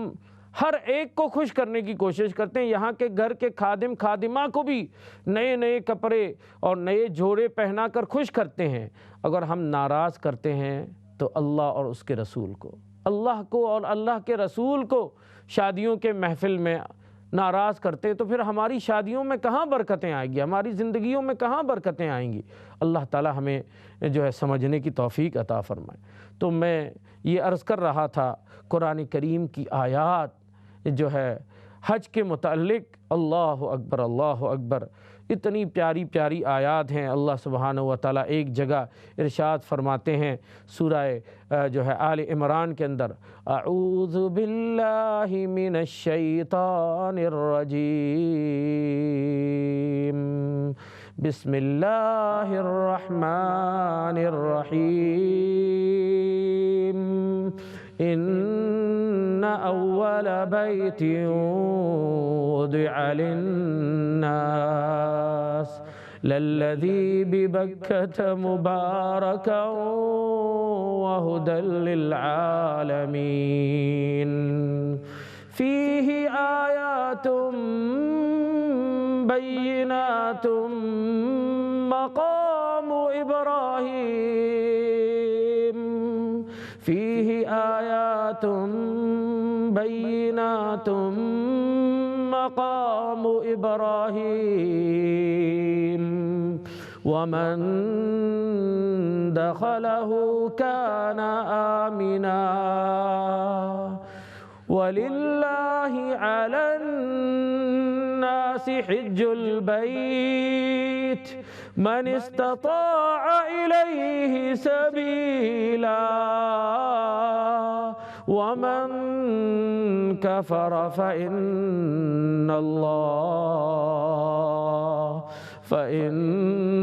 ہر ایک کو خوش کرنے کی کوشش کرتے ہیں، یہاں کے گھر کے خادم خادمہ کو بھی نئے نئے کپڑے اور نئے جوڑے پہنا کر خوش کرتے ہیں۔ اگر ہم ناراض کرتے ہیں تو اللہ اور اس کے رسول کو، اللہ کو اور اللہ کے رسول کو شادیوں کے محفل میں ناراض کرتے ہیں تو پھر ہماری شادیوں میں کہاں برکتیں آئیں گی، ہماری زندگیوں میں کہاں برکتیں آئیں گی؟ اللہ تعالی ہمیں جو ہے سمجھنے کی توفیق عطا فرمائے۔ تو میں یہ عرض کر رہا تھا قرآن کریم کی آیات جو ہے حج کے متعلق، اللہ اکبر، اتنی پیاری پیاری آیات ہیں۔ اللہ سبحانہ و تعالیٰ ایک جگہ ارشاد فرماتے ہیں سورہ جو ہے آل عمران کے اندر، اعوذ باللہ من الشیطان الرجیم، بسم اللہ الرحمن الرحیم، ان اول بیت وضع للناس للذی ببکۃ مبارکا وہدی للعالمین، فیہ آیات بینات مقام ابراہیم، فیہ آیات بینات مقام ابراہیم ومن دخلہ کان آمنا وللہ علی الناس حج البیت من استطاع الیہ سبیلا ومن کفر فإن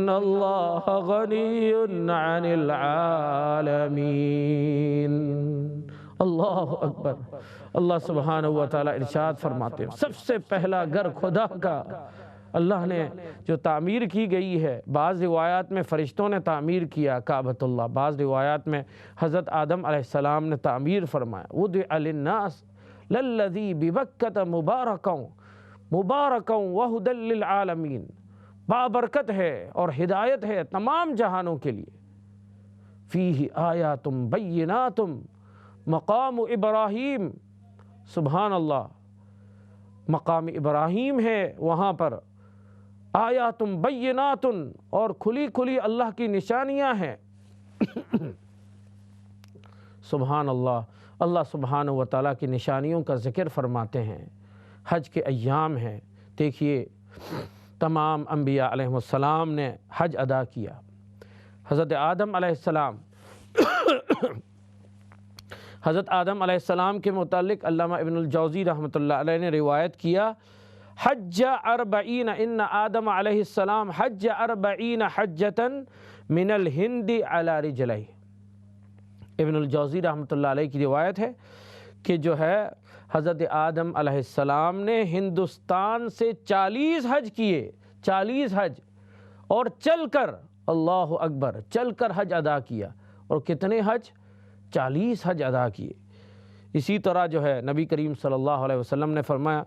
اللہ غنی عن العالمین۔ اللہ اکبر۔ اللہ سبحانہ و تعالیٰ ارشاد فرماتے ہیں سب سے پہلا گھر خدا کا اللہ نے جو تعمیر کی گئی ہے، بعض روایات میں فرشتوں نے تعمیر کیا کعبۃ اللہ، بعض روایات میں حضرت آدم علیہ السلام نے تعمیر فرمایا، وضع للناس للذی ببکۃ مبارکا وہدی للعالمین، بابرکت ہے اور ہدایت ہے تمام جہانوں کے لیے، فیہ آیات بینات مقام ابراہیم، سبحان اللہ، مقام ابراہیم ہے وہاں پر، آیات بینات، اور کھلی کھلی اللہ کی نشانیاں ہیں۔ سبحان اللہ۔ اللہ سبحانہ و تعالیٰ کی نشانیوں کا ذکر فرماتے ہیں، حج کے ایام ہیں، دیکھیے تمام انبیاء علیہ السلام نے حج ادا کیا، حضرت آدم علیہ السلام حضرت آدم علیہ السلام کے متعلق علامہ ابن الجوزی رحمۃ اللہ علیہ نے روایت کیا، حج 40 ان آدم علیہ السلام حج 40 حجتاً من الہند علی رجلہ۔ ابن الجوزی رحمۃ اللہ علیہ کی روایت ہے کہ جو ہے حضرت آدم علیہ السلام نے ہندوستان سے 40 حج کیے، 40 حج، اور چل کر، اللہ اکبر، چل کر حج ادا کیا۔ اور کتنے حج؟ 40 حج ادا کیے۔ اسی طرح جو ہے نبی کریم صلی اللہ علیہ وسلم نے فرمایا،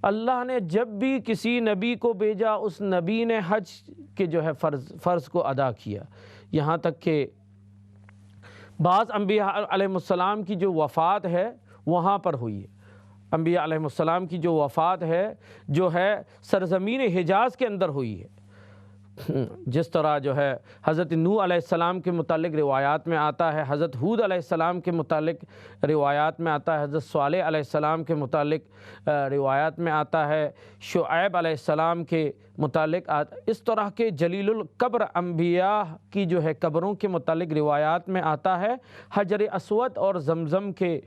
اللہ نے جب بھی کسی نبی کو بھیجا اس نبی نے حج کے جو ہے فرض کو ادا کیا، یہاں تک کہ بعض انبیاء علیہ السلام کی جو وفات ہے وہاں پر ہوئی ہے۔ انبیاء علیہ السلام کی جو وفات ہے جو ہے سرزمین حجاز کے اندر ہوئی ہے۔ جس طرح جو ہے حضرت نوح علیہ السلام کے متعلق روایات میں آتا ہے، حضرت ہود علیہ السلام کے متعلق روایات میں آتا ہے، حضرت صالح علیہ السلام کے متعلق روایات میں آتا ہے، شعیب علیہ السلام کے متعلق اس طرح کے جلیل القبر انبیاء کی جو ہے قبروں کے متعلق روایات میں آتا ہے۔ حجر اسود اور زمزم کے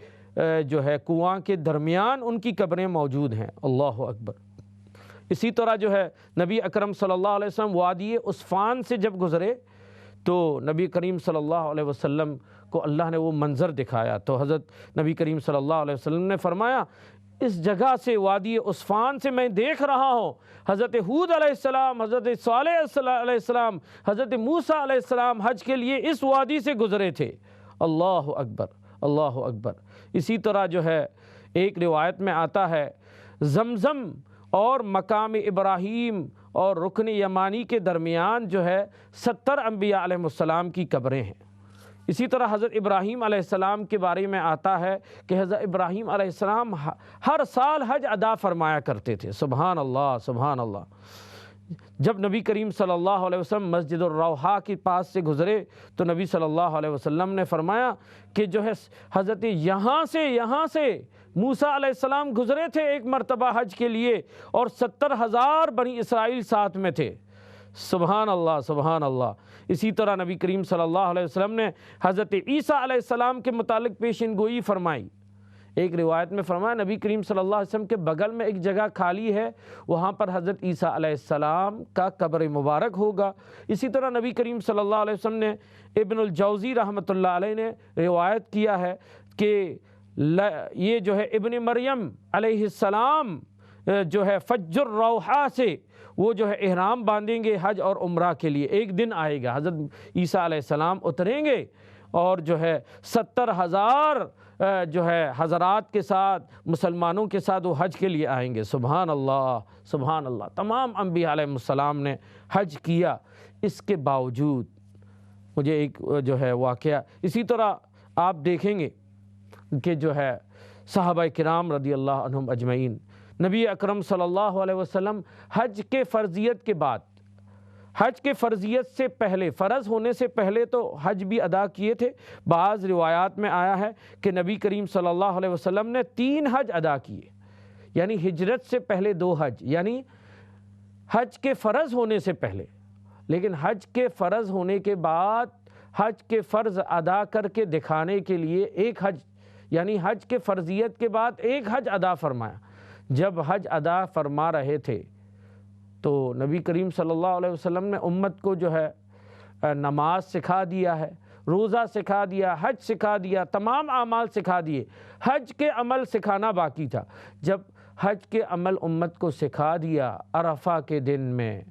جو ہے کنواں کے درمیان ان کی قبریں موجود ہیں، اللہ اکبر۔ اسی طرح جو ہے نبی اکرم صلی اللہ علیہ وسلم وادی عصفان سے جب گزرے تو نبی کریم صلی اللہ علیہ وسلم کو اللہ نے وہ منظر دکھایا، تو حضرت نبی کریم صلی اللہ علیہ وسلم نے فرمایا، اس جگہ سے وادی عصفان سے میں دیکھ رہا ہوں حضرت ہود علیہ السلام، حضرت صالح علیہ السلام، حضرت موسیٰ علیہ السلام حج کے لیے اس وادی سے گزرے تھے، اللہ اکبر، اللہ اکبر۔ اسی طرح جو ہے ایک روایت میں آتا ہے، زمزم اور مقام ابراہیم اور رکن یمانی کے درمیان جو ہے 70 انبیاء علیہ السلام کی قبریں ہیں۔ اسی طرح حضرت ابراہیم علیہ السلام کے بارے میں آتا ہے کہ حضرت ابراہیم علیہ السلام ہر سال حج ادا فرمایا کرتے تھے، سبحان اللہ، سبحان اللہ۔ جب نبی کریم صلی اللہ علیہ وسلم مسجد الروحا کے پاس سے گزرے تو نبی صلی اللہ علیہ وسلم نے فرمایا کہ جو ہے حضرت یہاں سے موسیٰ علیہ السلام گزرے تھے ایک مرتبہ حج کے لیے اور 70,000 بنی اسرائیل ساتھ میں تھے، سبحان اللہ، سبحان اللہ۔ اسی طرح نبی کریم صلی اللہ علیہ وسلم نے حضرت عیسیٰ علیہ السلام کے متعلق پیشن گوئی فرمائی۔ ایک روایت میں فرمایا نبی کریم صلی اللہ علیہ وسلم کے بغل میں ایک جگہ خالی ہے، وہاں پر حضرت عیسیٰ علیہ السلام کا قبر مبارک ہوگا۔ اسی طرح نبی کریم صلی اللہ علیہ وسلم نے ابن الجوزی رحمۃ اللہ علیہ نے روایت کیا ہے کہ یہ جو ہے ابن مریم علیہ السلام جو ہے فجر روحا سے وہ جو ہے احرام باندھیں گے حج اور عمرہ کے لیے۔ ایک دن آئے گا حضرت عیسیٰ علیہ السلام اتریں گے اور جو ہے 70,000 جو ہے حضرات کے ساتھ، مسلمانوں کے ساتھ وہ حج کے لیے آئیں گے، سبحان اللہ، سبحان اللہ۔ تمام انبیاء علیہ السلام نے حج کیا، اس کے باوجود مجھے ایک جو ہے واقعہ، اسی طرح آپ دیکھیں گے کہ جو ہے صحابہ کرام رضی اللہ عنہم اجمعین، نبی اکرم صلی اللہ علیہ وسلم حج کے فرضیت کے بعد، حج کے فرضیت سے پہلے، فرض ہونے سے پہلے تو حج بھی ادا کیے تھے۔ بعض روایات میں آیا ہے کہ نبی کریم صلی اللہ علیہ وسلم نے 3 حج ادا کیے، یعنی ہجرت سے پہلے 2 حج، یعنی حج کے فرض ہونے سے پہلے، لیکن حج کے فرض ہونے کے بعد حج کے فرض ادا کر کے دکھانے کے لیے ایک حج، یعنی حج کے فرضیت کے بعد ایک حج ادا فرمایا۔ جب حج ادا فرما رہے تھے تو نبی کریم صلی اللہ علیہ وسلم نے امت کو جو ہے نماز سکھا دیا ہے، روزہ سکھا دیا، حج سکھا دیا، تمام اعمال سکھا دیے، حج کے عمل سکھانا باقی تھا۔ جب حج کے عمل امت کو سکھا دیا، عرفہ کے دن میں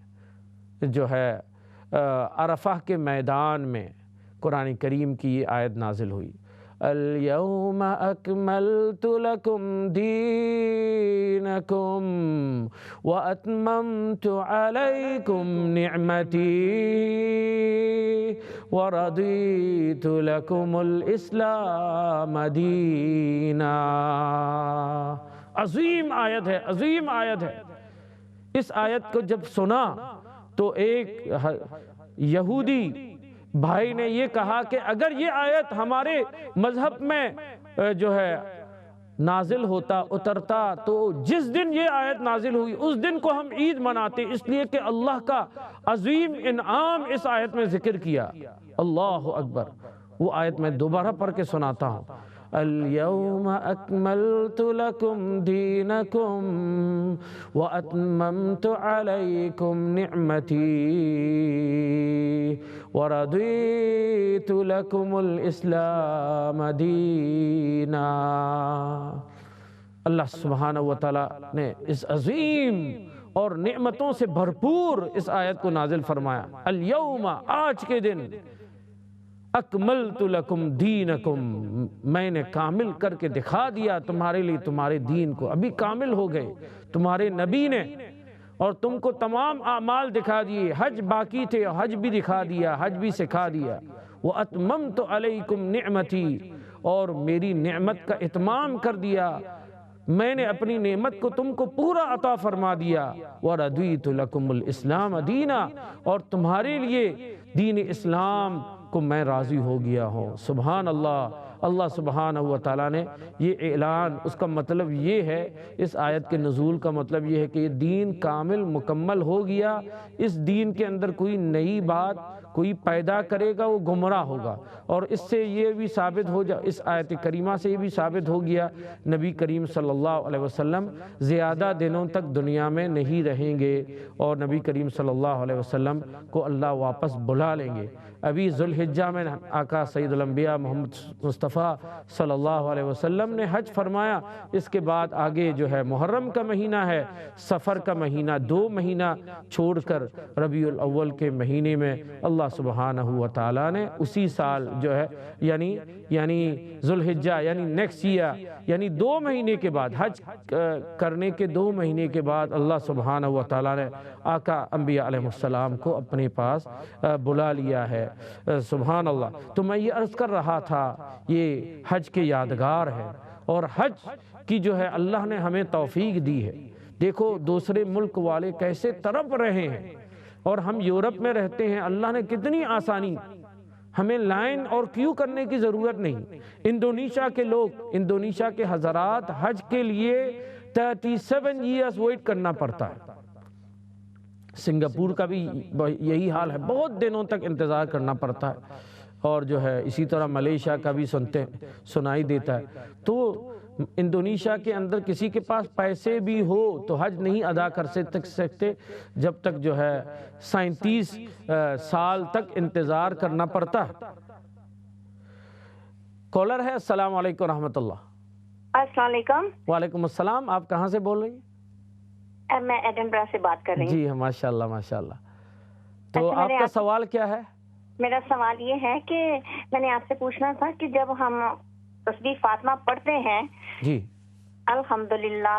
جو ہے عرفہ کے میدان میں قرآن کریم کی یہ آیت نازل ہوئی، اليوم اکملت لکم دینکم واتممت علیکم نعمتی ورضیت لکم الاسلام دینا۔ عظیم آیت ہے، عظیم آیت ہے۔ اس آیت کو جب سنا تو ایک یہودی بھائی نے یہ کہا کہ اگر یہ آیت ہمارے مذہب میں جو ہے نازل ہوتا، اترتا، تو جس دن یہ آیت نازل ہوئی اس دن کو ہم عید مناتے، اس لیے کہ اللہ کا عظیم انعام اس آیت میں ذکر کیا۔ اللہ اکبر۔ وہ آیت میں دوبارہ پڑھ کے سناتا ہوں، اليوم اکملت لکم دینکم واتممت علیکم نعمتی ورضیت لکم الاسلام دینا۔ اللہ سبحانہ وتعالیٰ نے اس عظیم اور نعمتوں سے بھرپور اس آیت کو نازل فرمایا، الیوم، آج کے دن، اکملت لکم دینکم، میں نے کامل کر کے دکھا دیا تمہارے لیے تمہارے دین کو، ابھی کامل ہو گئے تمہارے نبی نے، اور تم کو تمام اعمال دکھا دیے، حج باقی تھے حج بھی دکھا دیا، حج بھی سکھا دیا، وَأَتْمَمْتُ عَلَيْكُمْ نِعْمَتِي، اور میری نعمت کا اتمام کر دیا، میں نے اپنی نعمت کو تم کو پورا عطا فرما دیا، وَرَضِيتُ لَكُمُ الْإِسْلَامَ دِينًا، اور تمہارے لیے دین اسلام کو میں راضی ہو گیا ہوں۔ سبحان اللہ، اللہ سبحانہ وتعالیٰ نے یہ اعلان، اس کا مطلب یہ ہے، اس آیت کے نزول کا مطلب یہ ہے کہ یہ دین کامل مکمل ہو گیا، اس دین کے اندر کوئی نئی بات کوئی پیدا کرے گا وہ گمراہ ہوگا، اور اس سے یہ بھی ثابت ہو جا، اس آیت کریمہ سے یہ بھی ثابت ہو گیا نبی کریم صلی اللہ علیہ وسلم زیادہ دنوں تک دنیا میں نہیں رہیں گے، اور نبی کریم صلی اللہ علیہ وسلم کو اللہ واپس بلا لیں گے۔ ابھی ذوالحجہ میں آقا سید الانبیاء محمد مصطفیٰ صلی اللہ علیہ وسلم نے حج فرمایا، اس کے بعد آگے جو ہے محرم کا مہینہ ہے، سفر کا مہینہ، 2 مہینہ چھوڑ کر ربیع الاول کے مہینے میں اللہ سبحانہ وتعالیٰ نے اسی سال جو ہے یعنی ذوالحجہ یعنی نیکسٹ ایئر، یعنی 2 مہینے کے بعد، حج کرنے کے 2 مہینے کے بعد اللہ سبحانہ وتعالیٰ نے آقا انبیاء علیہ السلام کو اپنے پاس بلا لیا ہے۔ سبحان اللہ۔ تو میں یہ عرض کر رہا تھا، یہ حج کے یادگار ہے، اور حج کی جو ہے اللہ نے ہمیں توفیق دی ہے۔ دیکھو دوسرے ملک والے کیسے تڑپ رہے ہیں، اور ہم یورپ میں رہتے ہیں، اللہ نے کتنی آسانی، ہمیں لائن اور کیو کرنے کی ضرورت نہیں۔ انڈونیشیا کے لوگ، انڈونیشیا کے حضرات حج کے لیے 37 ایئرز ویٹ کرنا پڑتا ہے۔ سنگاپور کا بھی یہی حال ہے، بہت دنوں تک انتظار کرنا پڑتا ہے، اور جو ہے اسی طرح ملیشیا کا بھی سنائی دیتا ہے۔ تو انڈونیشیا کے اندر کسی کے پاس پیسے بھی ہو تو حج نہیں ادا کر سکتے جب تک جو ہے 37 سال تک انتظار کرنا پڑتا ہے۔ کالر ہے، السلام علیکم ورحمۃ اللہ۔ السلام علیکم۔ وعلیکم السلام، آپ کہاں سے بول رہی ہیں؟ میں ایڈنبرا سے بات کر رہی ہوں۔ جی ماشاء اللہ ماشاء اللہ۔ تو آپ کا سوال کیا ہے؟ میرا سوال یہ ہے کہ میں نے آپ سے پوچھنا تھا کہ جب ہم تسبیح فاطمہ پڑھتے ہیں، جی الحمدللہ،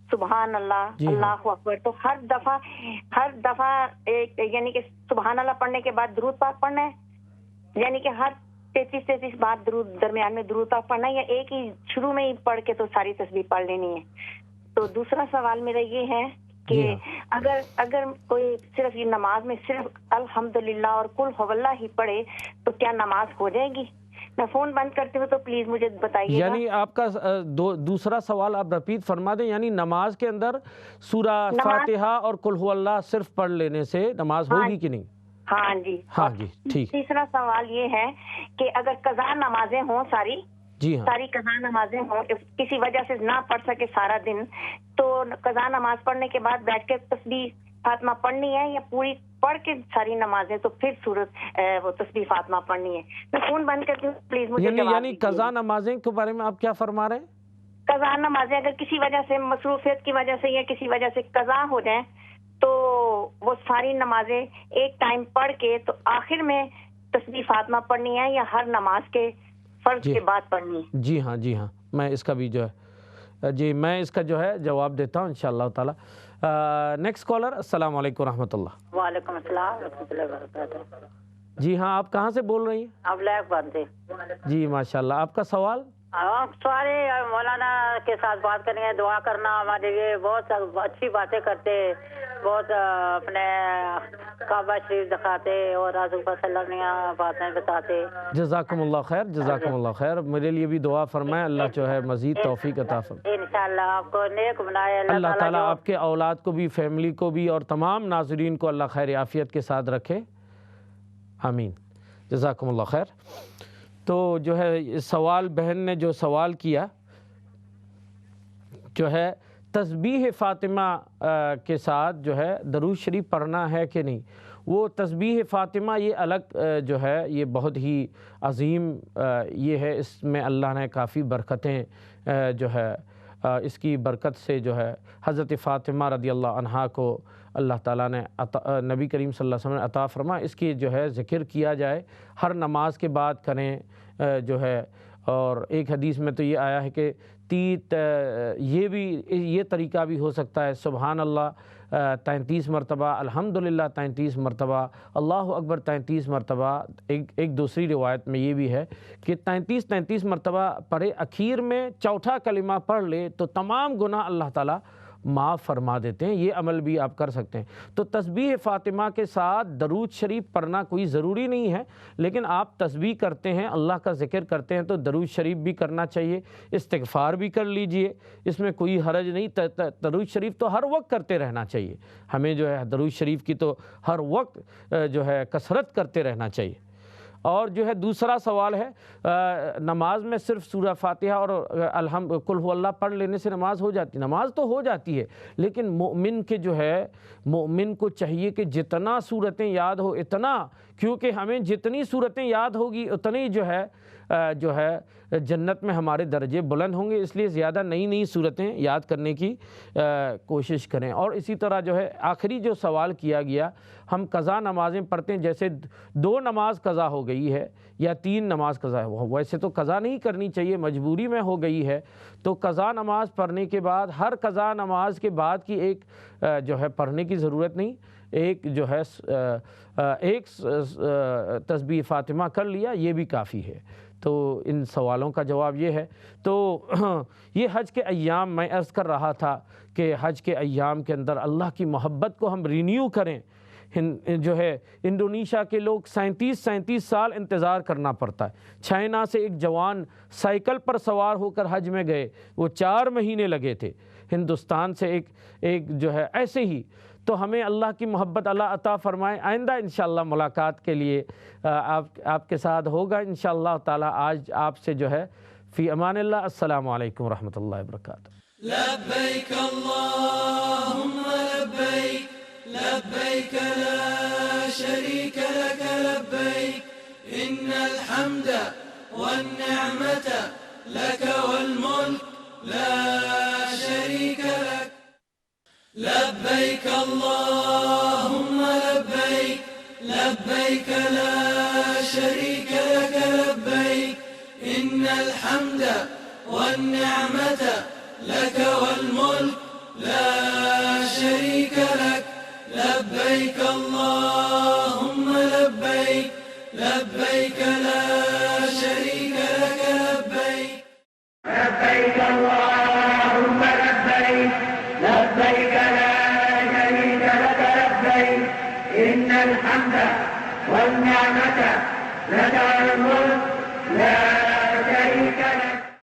سبحان اللہ، جی اللہ اکبر، تو ہر دفعہ یعنی کہ سبحان اللہ پڑھنے کے بعد درود پاک پڑھنا ہے، یعنی کہ ہر 33 بار درمیان میں درود پاک پڑھنا ہے، یا ایک ہی شروع میں ہی پڑھ کے تو ساری تسبیح پڑھ لینی ہے؟ تو دوسرا سوال میرا یہ ہے کہ اگر کوئی صرف یہ نماز میں صرف الحمدللہ اور قل هو اللہ ہی پڑھے تو کیا نماز ہو جائے گی؟ میں فون بند کرتی ہوں تو پلیز مجھے بتائیے۔ یعنی آپ کا دوسرا سوال آپ ریپیٹ فرما دیں، یعنی نماز کے اندر سورہ فاتحہ اور قل هو اللہ صرف پڑھ لینے سے نماز ہوگی کہ نہیں؟ ہاں جی ہاں جی ٹھیک۔ تیسرا سوال یہ ہے کہ اگر قضا نمازیں ہوں ساری قضا نمازیں ہوں، کسی وجہ سے نہ پڑھ سکے سارا دن، تو قضا نماز پڑھنے کے بعد بیٹھ کے تسبیح فاطمہ پڑھنی ہے، یا پوری پڑھ کے ساری نمازیں تو پھر وہ تسبیح فاطمہ پڑھنی ہے؟ میں فون بند کرتی ہوں، پلیز مجھے جواب یعنی قضا نمازیں کے بارے میں آپ کیا فرما رہے ہیں؟ قضا نمازیں اگر کسی وجہ سے مصروفیت کی وجہ سے یا کسی وجہ سے قضا ہو جائیں تو وہ ساری نمازیں ایک ٹائم پڑھ کے تو آخر میں تسبیح فاطمہ پڑھنی ہے، یا ہر نماز کے فرض کے بعد پڑھنی ہے؟ جی ہاں، میں اس کا بھی جو ہے میں اس کا جو ہے جواب دیتا ہوں انشاءاللہ تعالی۔ نیکسٹ کالر، السلام علیکم ورحمۃ اللہ۔ وعلیکم السلام ورحمۃ اللہ وبرکاتہ۔ جی ہاں، آپ کہاں سے بول رہی ہیں؟ آپ لیک بند سے۔ جی ماشاء اللہ، آپ کا سوال؟ سارے مولانا کے ساتھ بات کرنی ہے، دعا کرنا ہمارے لیے، بہت اچھی باتیں کرتے، بہت اپنے کعبہ شریف دکھاتے اور رسول اللہ صلی اللہ علیہ وسلم باتیں بتاتے۔ جزاکم اللہ خیر، جزاکم اللہ خیر، میرے لیے بھی دعا فرمائیں، اللہ جو ہے مزید توفیق عطا فرمائے۔ انشاءاللہ آپ کو نیک بنائے اللہ تعالیٰ، آپ کے اولاد کو بھی، فیملی کو بھی، اور تمام ناظرین کو اللہ خیر عافیت کے ساتھ رکھے، آمین۔ جزاکم اللہ خیر۔ تو جو ہے سوال بہن نے جو سوال کیا جو ہے تسبیح فاطمہ کے ساتھ جو ہے درود شریف پڑھنا ہے کہ نہیں، وہ تسبیح فاطمہ یہ الگ جو ہے یہ بہت ہی عظیم یہ ہے، اس میں اللہ نے کافی برکتیں جو ہے اس کی برکت سے جو ہے حضرت فاطمہ رضی اللہ عنہا کو اللہ تعالیٰ نے نبی کریم صلی اللہ علیہ وسلم نے عطا فرما، اس کی جو ہے ذکر کیا جائے، ہر نماز کے بعد کریں جو ہے۔ اور ایک حدیث میں تو یہ آیا ہے کہ یہ طریقہ بھی ہو سکتا ہے، سبحان اللہ 33 مرتبہ، الحمدللہ 33 مرتبہ، اللہ اکبر 33 مرتبہ۔ ایک دوسری روایت میں یہ بھی ہے کہ 33 مرتبہ پڑھے، اخیر میں چوتھا کلمہ پڑھ لے تو تمام گناہ اللہ تعالیٰ معاف فرما دیتے ہیں۔ یہ عمل بھی آپ کر سکتے ہیں۔ تو تسبیح فاطمہ کے ساتھ درود شریف پڑھنا کوئی ضروری نہیں ہے، لیکن آپ تسبیح کرتے ہیں، اللہ کا ذکر کرتے ہیں تو درود شریف بھی کرنا چاہیے، استغفار بھی کر لیجئے، اس میں کوئی حرج نہیں۔ درود شریف تو ہر وقت کرتے رہنا چاہیے، ہمیں جو ہے درود شریف کی تو ہر وقت جو ہے کثرت کرتے رہنا چاہیے۔ اور جو ہے دوسرا سوال ہے نماز میں صرف سورہ فاتحہ اور قل هو اللہ پڑھ لینے سے نماز ہو جاتی ہے؟ نماز تو ہو جاتی ہے، لیکن مومن کے جو ہے مومن کو چاہیے کہ جتنا صورتیں یاد ہو اتنا، کیونکہ ہمیں جتنی صورتیں یاد ہوگی اتنی جو ہے جنت میں ہمارے درجے بلند ہوں گے، اس لیے زیادہ نئی صورتیں یاد کرنے کی کوشش کریں۔ اور اسی طرح جو ہے آخری جو سوال کیا گیا، ہم قضا نمازیں پڑھتے ہیں، جیسے 2 نماز قضا ہو گئی ہے یا 3 نماز قضا ہے، ویسے تو قضا نہیں کرنی چاہیے، مجبوری میں ہو گئی ہے، تو قضا نماز پڑھنے کے بعد ہر قضا نماز کے بعد کی ایک جو ہے پڑھنے کی ضرورت نہیں، ایک جو ہے ایک تسبیح فاطمہ کر لیا یہ بھی کافی ہے۔ تو ان سوالوں کا جواب یہ ہے۔ تو یہ حج کے ایام میں عرض کر رہا تھا کہ حج کے ایام کے اندر اللہ کی محبت کو ہم رینیو کریں۔ جو ہے انڈونیشیا کے لوگ 37 سال انتظار کرنا پڑتا ہے۔ چائنا سے ایک جوان سائیکل پر سوار ہو کر حج میں گئے، وہ 4 مہینے لگے تھے۔ ہندوستان سے ایک جو ہے ایسے ہی، تو ہمیں اللہ کی محبت اللہ عطا فرمائے۔ آئندہ انشاءاللہ ملاقات کے لیے آپ کے ساتھ ہوگا انشاءاللہ تعالی۔ آج آپ سے جو ہے فی امان اللہ، السلام علیکم ورحمۃ اللہ وبرکاتہ۔ لبيك اللهم لبيك لبيك لا شريك لك لبيك إن الحمد والنعمة لك والملك لا شريك لك لبيك اللهم لبيك لبيك لا شريك لك لبيك إن الحمد والنعمة لك والملك لا شريك لك لبيك اللهم لبيك لبيك لا شريك لك لبيك لبيك اللهم لبيك لبيك لا شريك لك لبيك إن الحمد والنعمة لك والملك لا شريك لك